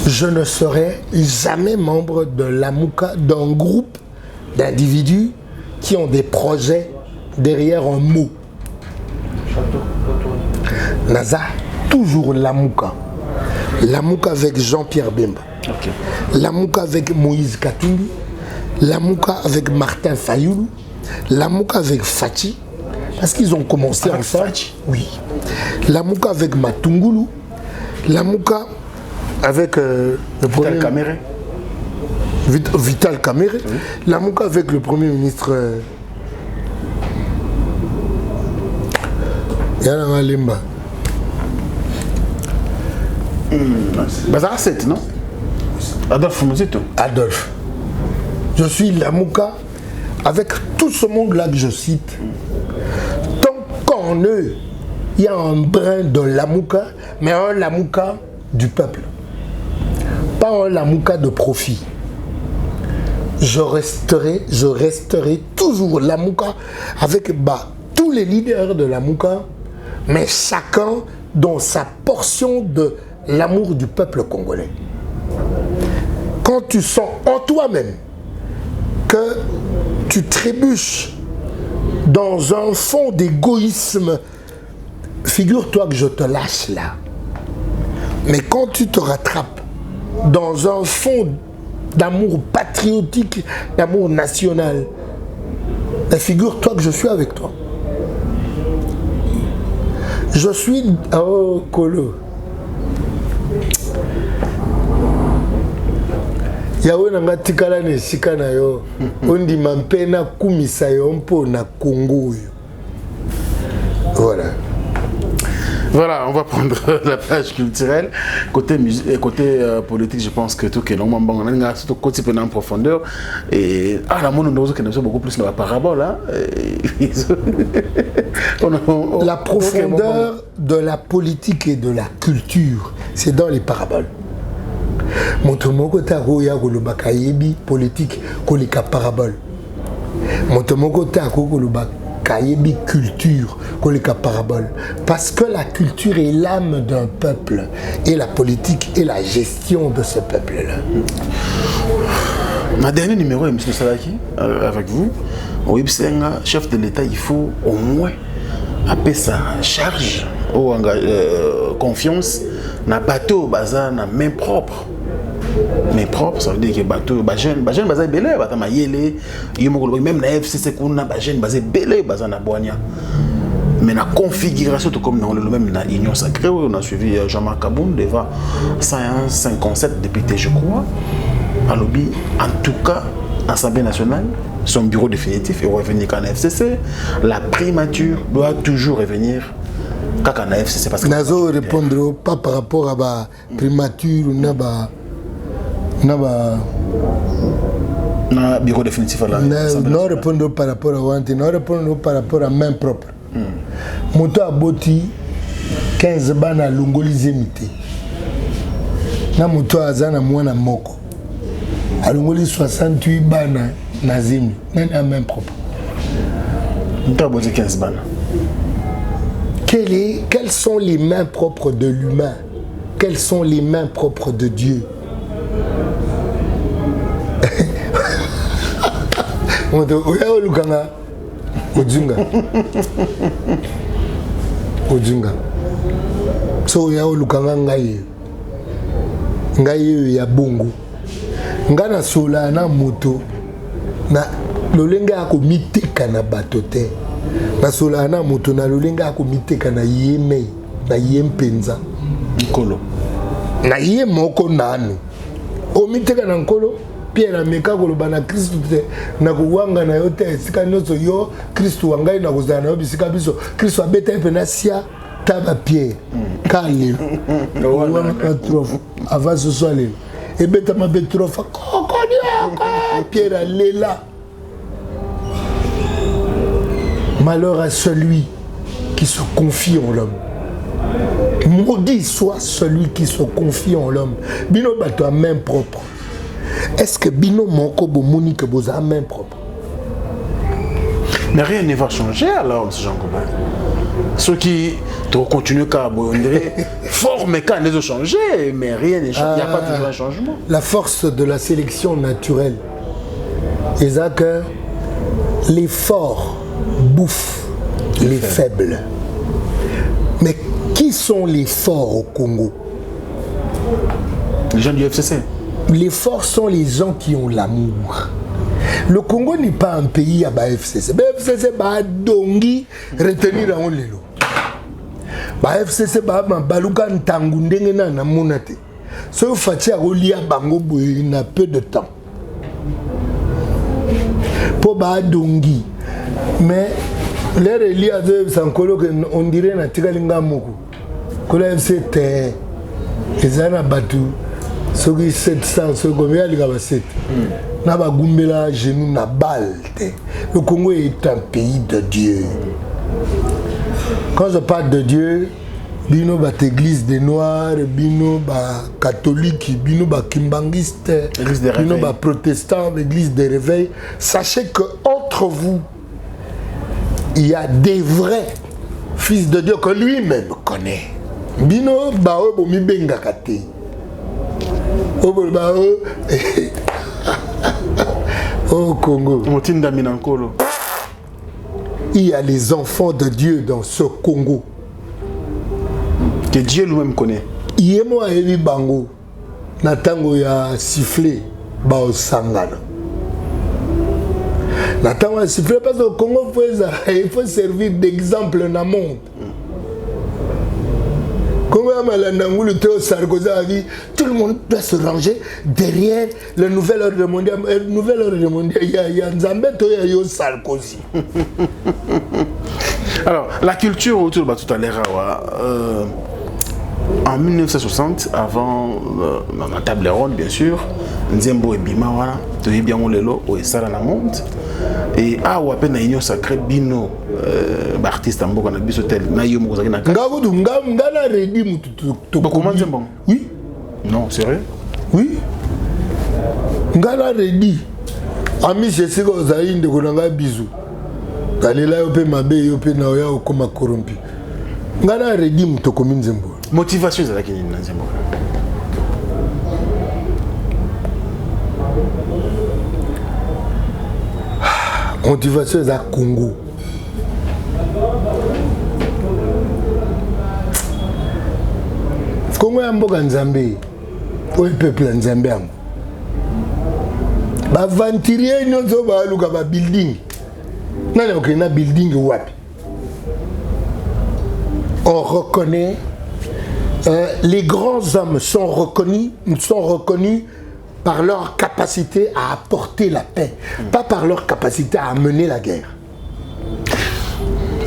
Je ne serai jamais membre de Lamouka, d'un groupe d'individus qui ont des projets derrière un mot. Naza, toujours Lamuka. Lamuka avec Jean-Pierre Bemba. Ok. Lamuka avec Moïse Katumbi. Lamuka avec Martin Fayoulou. Lamuka avec Fati. Parce qu'ils ont commencé avec ensemble. Fati. Oui. Lamuka avec Matungulu. Lamuka avec le Vital Kamere. Vital Kamere. Oui. Lamuka avec le premier ministre Yana Malimba. Bazar 7, non? Adolphe Mouzito. Adolphe. Je suis Lamuka avec tout ce monde-là que je cite. Tant qu'en eux, il y a un brin de Lamuka, mais un Lamuka du peuple. Pas un Lamuka de profit. Je resterai toujours Lamuka avec tous les leaders de Lamuka, mais chacun dans sa portion de l'amour du peuple congolais. Quand tu sens en toi-même que tu trébuches dans un fond d'égoïsme, figure-toi que je te lâche là. Mais quand tu te rattrapes dans un fond d'amour patriotique, d'amour national, figure-toi que je suis avec toi. Je suis... Oh, Kolo. Yawe nanga tikala ne sika na yo. Ondi mampena kumisa yo mpo na Congo. Voilà. Voilà, on va prendre la page culturelle. Côté politique, je pense que tout est normalement bon. On a surtout côté en profondeur. Et la monde nous connaît beaucoup plus dans la parabole. Hein? La profondeur de la politique et de la culture, c'est dans les paraboles. Montomoko taroya goloba kayebi politique kolika parabole. Montomoko tako goloba kayebi culture kolika parabole. Parce que la culture est l'âme d'un peuple et la politique est la gestion de ce peuple-là. Ma dernier numéro est M. Salaki avec vous. Oui, chef de l'État, il faut au moins appeler sa charge ou confiance na bateau bazar na main propre. Mais propre, ça veut dire que bateau jeune bazar belé bata mayele même na FCC kuna jeune bazar belé bazar na boania. Mais la configuration tout comme dans le même na Union Sacrée, on a suivi Jean-Marc Kaboum devant 157 députés je crois. À lobby, en tout cas, l'Assemblée nationale, son bureau définitif est revenu qu'en FCC. La primature doit toujours revenir qu'en FCC. Parce que Nazo répondre pas par rapport à la primature ou na bureau définitif à l'Assemblée non répondre par rapport à Wanti, non répondre par rapport à main propre. Moto aboti 15 bana longoli zemité. Na moto azana mwana moko. Alongoli 68 bana na zemi, même à main propre. Moto aboti 15 bana. Quelles sont les mains propres de l'humain? Quelles sont les mains propres de Dieu? Ojunga. So ya olukanga ngai ya bongo. Ngana sola na moto na lolenga ya komiteka na bato te. Na sola na moto na lolenga ya komiteka na yeme na yempenza nkolo. Na ye moko nanu. Omiteka na nkolo Pierre ameka koloba na Kristo te na kuwanga na yo te sika nyonso yo Kristo wangai na kozala na yo bisika biso Kristo abeta pe na sia taba Pierre kale wana trof avant ce soir le ebeta ma betrofa kokonia Pierre alela. Malheur à celui qui se confie en l'homme. Maudit soit celui qui se confie en l'homme. Bino bato à main propre. Est-ce que Bino Moko Bomoni que vous avez main propre? Mais rien ne va changer alors, M. Jean Goubin. Ceux qui continuent à abonder, fort mais quand ils ont changé, mais rien n'est changé. Il n'y a pas toujours un changement. La force de la sélection naturelle. Et ça que les forts bouffent les faibles. Mais qui sont les forts au Congo? Les gens du FCC. Les forts sont les gens qui ont l'amour. Le Congo n'est pas un pays à FCC. FCC va dongi retenir en lelo. FCC va baluka ntangundenge na monate. Ce fatia olia bango il n'a peu de temps. Pour ba dongi. Mais l'air est lié à Sankolo on dirait na tikalinga moko. Kola FCT ezana batu soki 700 soki combien les gars 7. Na ba gumbela genou na balte. Le Congo est un pays de Dieu. Quand je parle de Dieu, bino bat église des noirs, bino bat catholique, bino bat kimbangiste, bino bat protestant, église des réveils. Sachez que entre vous, il y a des vrais fils de Dieu que lui-même connaît. Bino bao bomi benga kate. Obo bao au Congo. Il y a les enfants de Dieu dans ce Congo. Que Dieu lui-même connaît. Yemo ayebi bango. Natango ya sifflé bao sangana. Natango ya sifflé parce que le Congo il faut servir d'exemple dans le monde. Comment tout le monde doit se ranger derrière le nouvel ordre mondial. Le nouvel ordre mondial, il y a Nzambe, il y a Sarkozy. Alors, la culture autour de tout à l'heure, en 1960, avant la table ronde, bien sûr, Nzembo et Bima, voilà, tu es bien au lelo, au Essara dans le monde. Et à Wapen, na union sacrée, Bino, artiste en Boka, na Bisotel, na Yomo, Kozaki, na Ngagoudou, Ngala Redi, Moutou. Comment Nzembo? Oui. Non, sérieux? Oui. Ngala Redi. Ami, je sais que vous avez une de Konanga Bisou. Kalela yope mabe yope na oya okoma corrompu. Ngala Redi, Moutou Nzembo. Motivation, c'est la qui est Nzembo. Motivation est à Congo. Congo est mboka Nzambe. Où est le peuple Nzambe? Ba venturier nyozo ba luka ba building. Nana okena building wapi? On reconnaît les grands hommes sont reconnus par leur capacité à apporter la paix, pas par leur capacité à mener la guerre.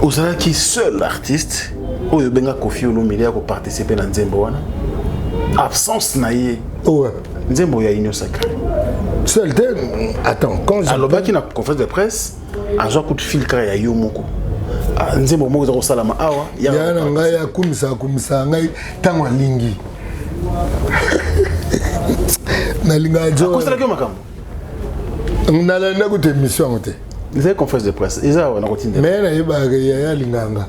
Osala qui seul artiste, oyo benga Kofi Olomide ko participer dans Nzembo wana. Absence naie. Ouais. Nzembo ya union sacrée. Seul attends, quand je alors baki na conférence de presse, a jo coup de fil kra ya yo moko. Nzembo moko za salama awa ya na ngai ya kumisa ngai tango lingi. Nalinga jo. Ko sala ke makambo. Nalanda ku émission ngote. Ils avaient conférence de presse. Ils avaient na routine. Mais na yeba ya linganga.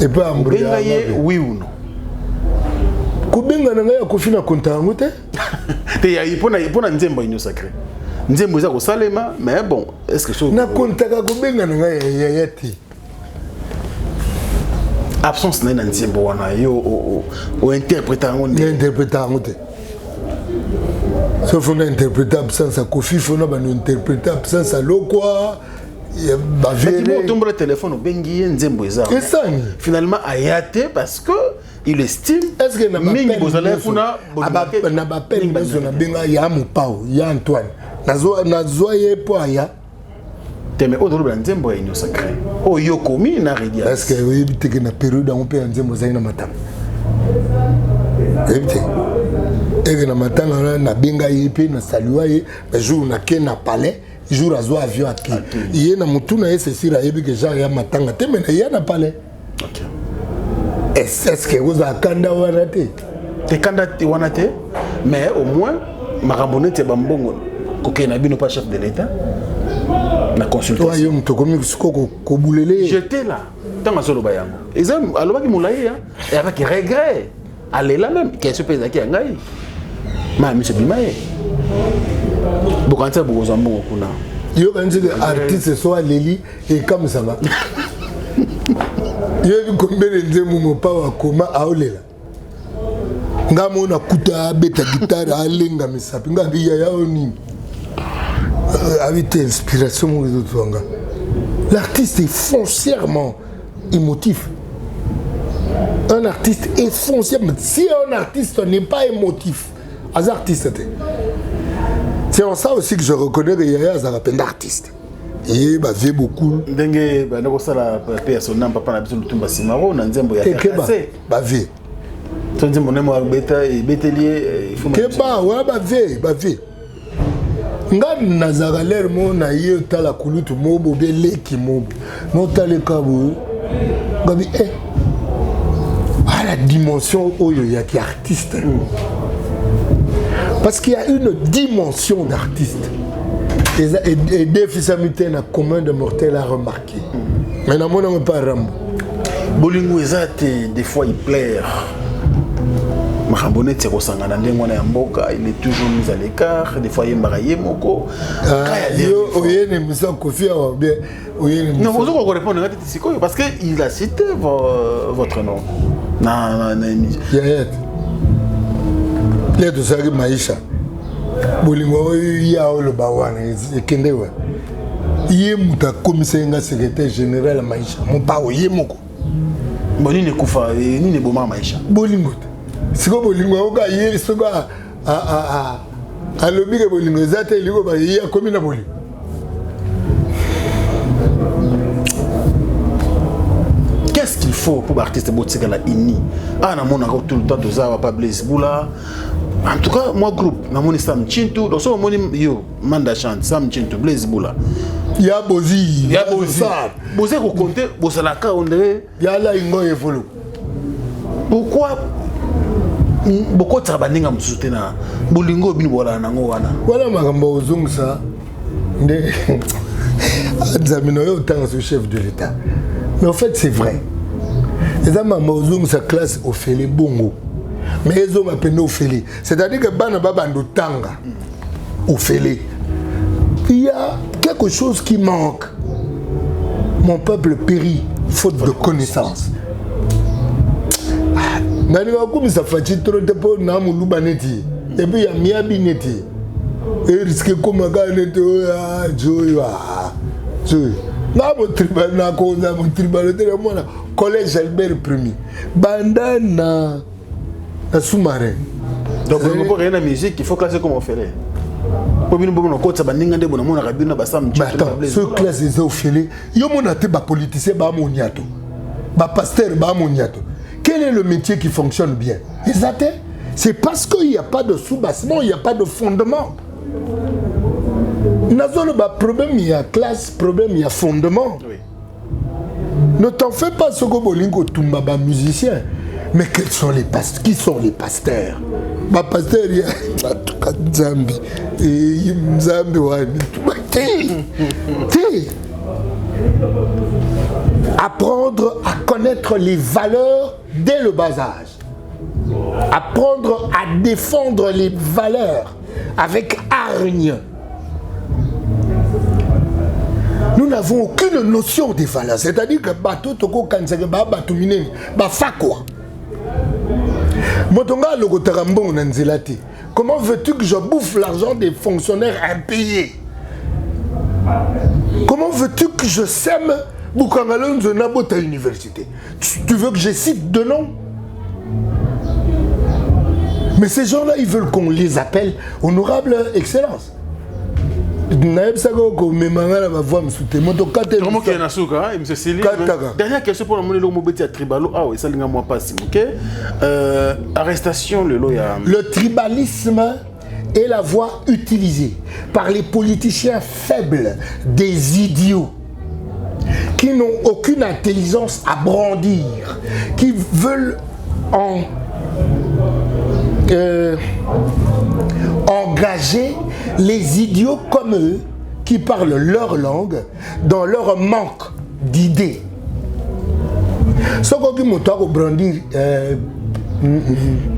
Et pas embrouiller. Oui ou non? Kubenga na ngai ya kofina konta ngote. Te ya ipona Nzembo union sacrée. Nzembo za ko salema mais bon, est-ce que ça na konta ka kubenga na ngai ya yati. Absence na Nzembo wana yo o interpréter ngote. Sauf qu'on a interprété absence à Kofi, on a interprété absence à Lokwa. Mais tu le téléphone au Bengi Nzembo Eza. Finalement, Ayate parce que il estime. Est-ce que Mingi Bozale Funa n'a pas peine de Benga Yamu Pau, Yan Antoine. Nazoye Poya. Mais au delà de Nzembo est une sacrée. Oh Yokomi n'a rien. Est-ce que vous avez une période où on peut Nzembo Zaina Matam? Et na matanga na benga yepe na salua ye jour na ke na palais jour azo avion aki ye na mutuna ye sesira yebi que genre ya matanga te mais ya na palais. OK. Est-ce que vous a kanda wana te kanda te wana te mais au moins makambo te bambongo ko na bino pas chef de l'état na consultation. Toi yo mtokomi ko ko bulele. J'étais là dans solo bayango. Ils alobaki moulaye et avec regret. Allez là même qu'est-ce que pèse qui ngai. Ma monsieur Bimaye. Bokanta bozambo kuna. Yo quand artiste soit Leli et comme ça va. Yebi kombele nzemu mopa wa koma aolela. Nga mona kuta beta guitare alenga misapi nga biya ya oni. Avec inspiration mon autres. L'artiste est foncièrement émotif. Un artiste est foncièrement. Si un artiste n'est pas émotif, un artiste. C'est en ça aussi que je reconnais que Yaya Zarapène d'artiste. Et bah fait beaucoup. Dengue bah nous ça la personne n'a pas l'habitude de tomber simaro on nzembo ya faire. Bah fait. Ton nzembo ne mo beta et betelier il faut. Keba ouais bah fait. Nga nazara l'air mo na ye tala kulutu mobo beleki mobo. No tale kabo. Gabi à la dimension oyo ya qui artiste. Parce qu'il y a une dimension d'artiste. Et deux fils amitiés en commun de mortels à remarquer. Mais non, on n'a pas Rambo. Bolingo ezate des fois il plaire. Mahambonet Rosangana Ndengwana Mboka, il est toujours mis à l'écart. Des fois il est moko. Non, vous répondre parce qu'il a cité votre nom. Non. Il y a tout ça qui maïcha. Bolingo ya le bawana ekendewa. Yé muta commissaire nga secrétaire général maïcha. Mon pa oyé moko. Boni ne kufa ni ne boma maïcha. Bolingo. Siko bolingo oka yé soko a lobi ke bolingo zate liko ba yé komi na bolingo. Qu'est-ce qu'il faut pour l'artiste botika la ini? Ah na mona tout le temps toza pas Blaise Boula. En tout cas, moi groupe, na moni Sam Chintu, donc so moni yo manda chante Sam Chintu Blaise Boula. Ya Bozi. Bozi ko compter bosalaka ondé. Ya la ingo evolu. Pourquoi beaucoup de sabaninga msutena bolingo bini bola nango wana. Voilà makambo ozungsa. Nde Zamino yo tant ce chef de l'État. Mais en fait c'est vrai. Les amants ozungsa classe au fele bongo. Mais ils ont appelé Ophélie. C'est-à-dire que Bana Babando Tanga, Ophélie. Il y a quelque chose qui manque. Mon peuple périt, faute de connaissance. Comme ça fait trop de temps, et puis il y a Miabi Neti. Et risque comme un gars Neti, Joy. Mon tribunal, collège Albert Premier. Bandana. Sous-marin. Donc, pour rien la musique, il faut classer comme on fait. Pour bien bon côté ça baninga de bon mon rabina basam. Ce classe des Ophélie, yo mon até ba politicien ba moniato. Ba pasteur ba moniato. Quel est le métier qui fonctionne bien? Les athées, c'est parce qu'il n'y a pas de sous-bassement, il n'y a pas de fondement. Nazolo ba problème il y a classe, problème il y a fondement. Oui. Ne t'en fais pas ce que bolingo tumba ba musicien. Mais quels sont les pasteurs? Qui sont les pasteurs? Ma pasteur, il y a Nzambi. Et Nzambi, apprendre à connaître les valeurs dès le bas âge. Apprendre à défendre les valeurs avec hargne. Nous n'avons aucune notion des valeurs. C'est-à-dire que bateau toko kansake ba bateau minene ba fa quoi. Motonga logo tarambo nanzelati. Comment veux-tu que je bouffe l'argent des fonctionnaires impayés? Comment veux-tu que je sème Boukangalon de Nabota Université? Tu veux que je cite deux noms? Mais ces gens-là, ils veulent qu'on les appelle honorable excellence. Dernière question pour le mobile tribalo. Ah oui, ça l'ingénieur moi pas si ok. Arrestation le loya. Le tribalisme est la voie utilisée par les politiciens faibles, des idiots qui n'ont aucune intelligence à brandir, qui veulent engager les idiots comme eux qui parlent leur langue dans leur manque d'idées. Ce qui m'a brandir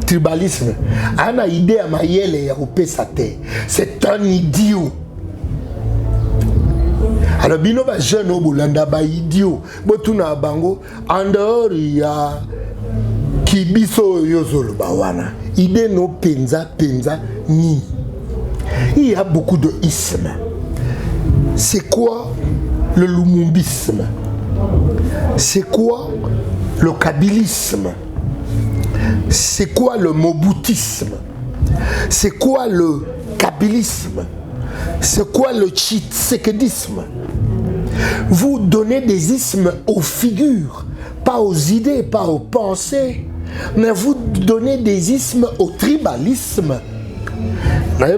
tribalisme, a une idée à Mayele et à Opé sa terre. C'est un idiot. Alors bino ba jeune au bolanda ba idiot botuna bango en dehors il y a kibiso yozolo bawana idée no penza ni il y a beaucoup de ismes. C'est quoi le lumumbisme? C'est quoi le kabylisme? C'est quoi le moboutisme? C'est quoi le kabylisme? C'est quoi le tchitsékédisme? Vous donnez des ismes aux figures, pas aux idées, pas aux pensées, mais vous donnez des ismes au tribalisme. Mais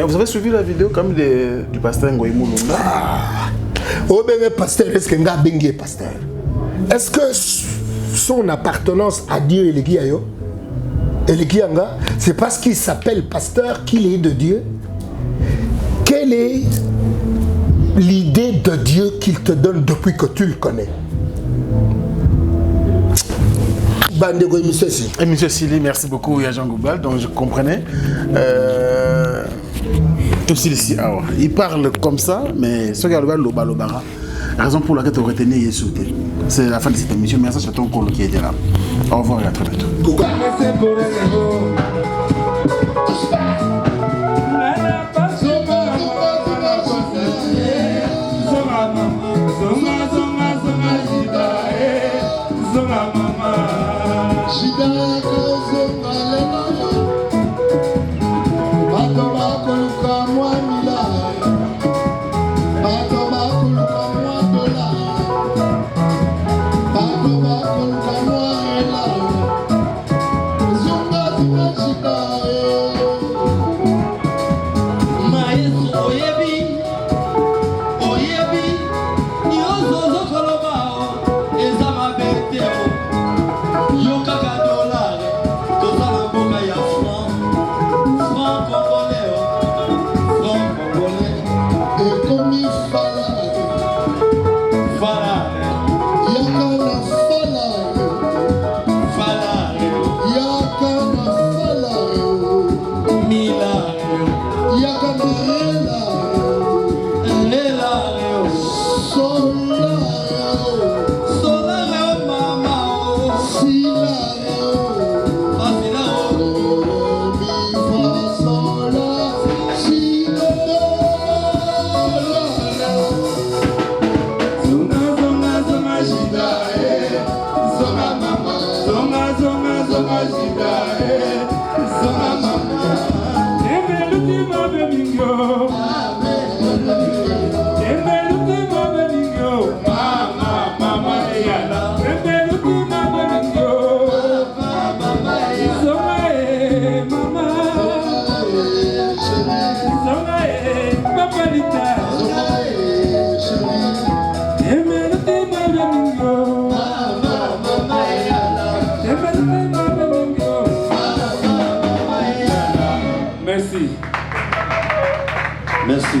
vous avez suivi la vidéo comme du pasteur Ngoï Moulumba. Oh ben pasteur, est-ce que nga bengue pasteur? Est-ce que son appartenance à Dieu est liée à yo? C'est parce qu'il s'appelle pasteur qu'il est de Dieu? Quelle est l'idée de Dieu qu'il te donne depuis que tu le connais? Et monsieur Sili, merci beaucoup, Jean Goubal. Donc je comprenais. Il parle comme ça, mais ce gars là, la raison pour laquelle tu aurais retenu Yesu, c'est la fin de cette émission. Merci à ton colo qui est là. Au revoir et à très bientôt. Merci.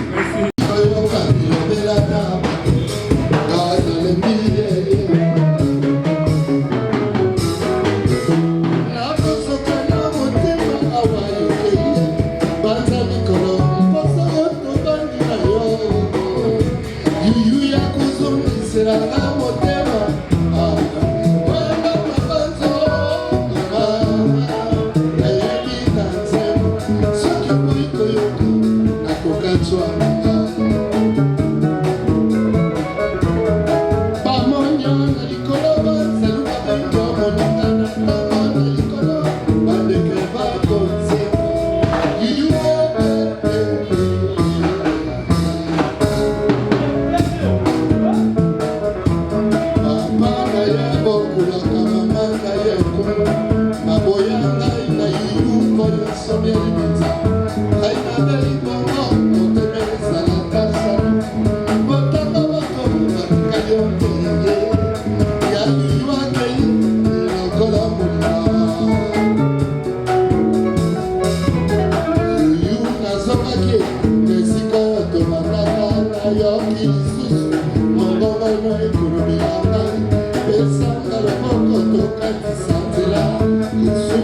Yes.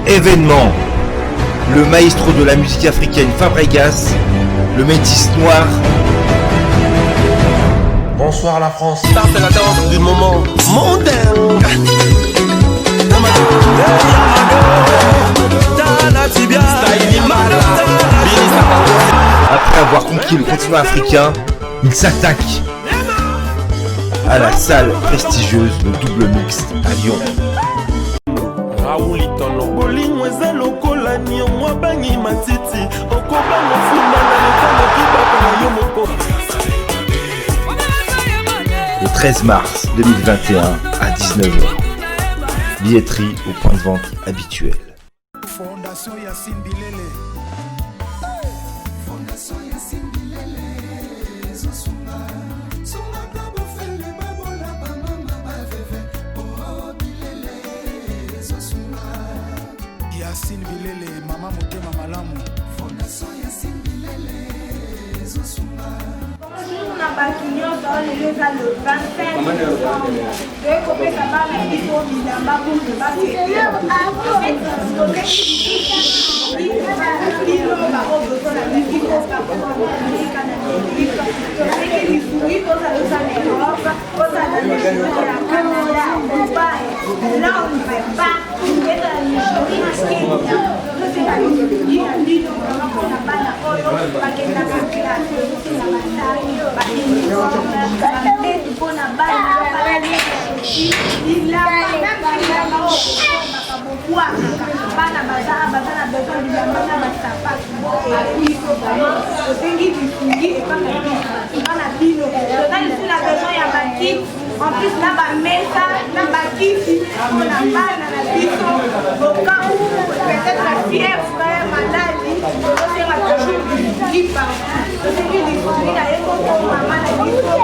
Événement. Le maestro de la musique africaine Fabregas, le métis noir. Bonsoir la France. Ça c'est la danse du moment mondain. Après avoir conquis le continent africain, il s'attaque à la salle prestigieuse de Double Mixte à Lyon. Le 13 mars 2021 à 19h. Billetterie au point de vente habituel. Fondation Yacine Bilele. Fondation Yacine Bilele. Zosunga. Sunga kabo fele babola ba mama ba veve. Oh Bilele. Zosunga. Yacine Bilele, mama motema malamu. Fondation Yacine Bilele. bato nyonso lelo eza le 25 ekopesa bana biso bilamba kuke bino bakobosola bikikoka amerika na amerika tozeki lisui tozalosa na europe ozala na ya canada dubai londres partout ezala nigérie na kenya tozeka lisui ya bino mpona bana oyo bakendaka klase ezosila bataki bauniforme bapetu mpona bana bilamba bana baza na besoin bilamba na basapatu biso osengi lisungi epana bino toza lisu na besoin ya bakiti en plus na bamesa na bakiti mpona bana na biso okau peut-être fièvre maladi tozosenga toujours lipa tosengi lisungi na ye moko mama na biso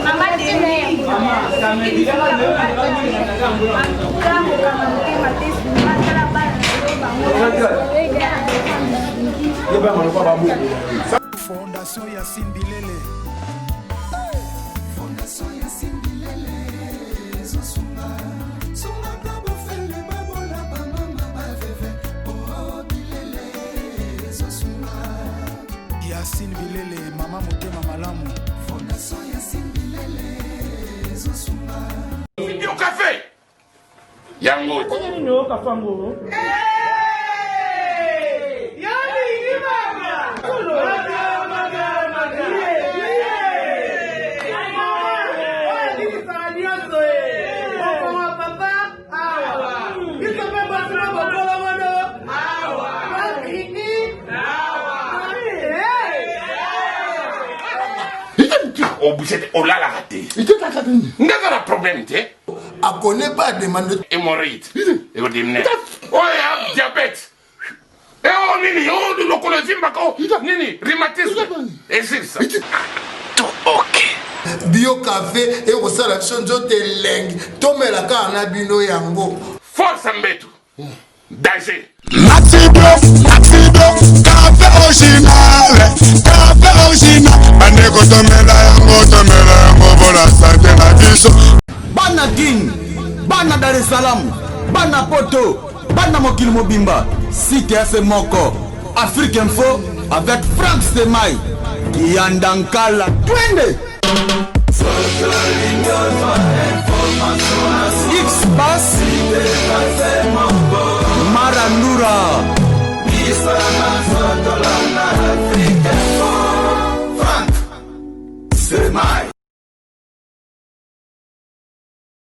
mama demi Fondation Yassine Bilele. Fondation Yassine Bilele. Zosunga. Sunga kabo fele babola ba mama ba veve. Oh Bilele. Zosunga. Yassine Bilele, mama motema malamu. Fondation Yassine Bilele. Zosunga. Video café. Yango. Nyo kafango. On l'a raté. Il n'a pas de problème, tu sais. A connaît pas demande. Hémorroïde. Et vous dites, oh, il y a diabète. Et oh, Nini, oh, de l'oncologie, Nini, rhumatisme. Et c'est ça. Tout ok. Bio café et au salon de lengue. Tomé la carne à bino yango. Force en bête. Danger. Maxi Bluff, café original, Bandeko tomela yango pour la santé na biso. Bana Guine, Bana Dar es Salaam, Bana Poto, Bana Mokil Mobimba, CTS Moko, Afrique Info avec Franck Semaï, Yandankala, Twende.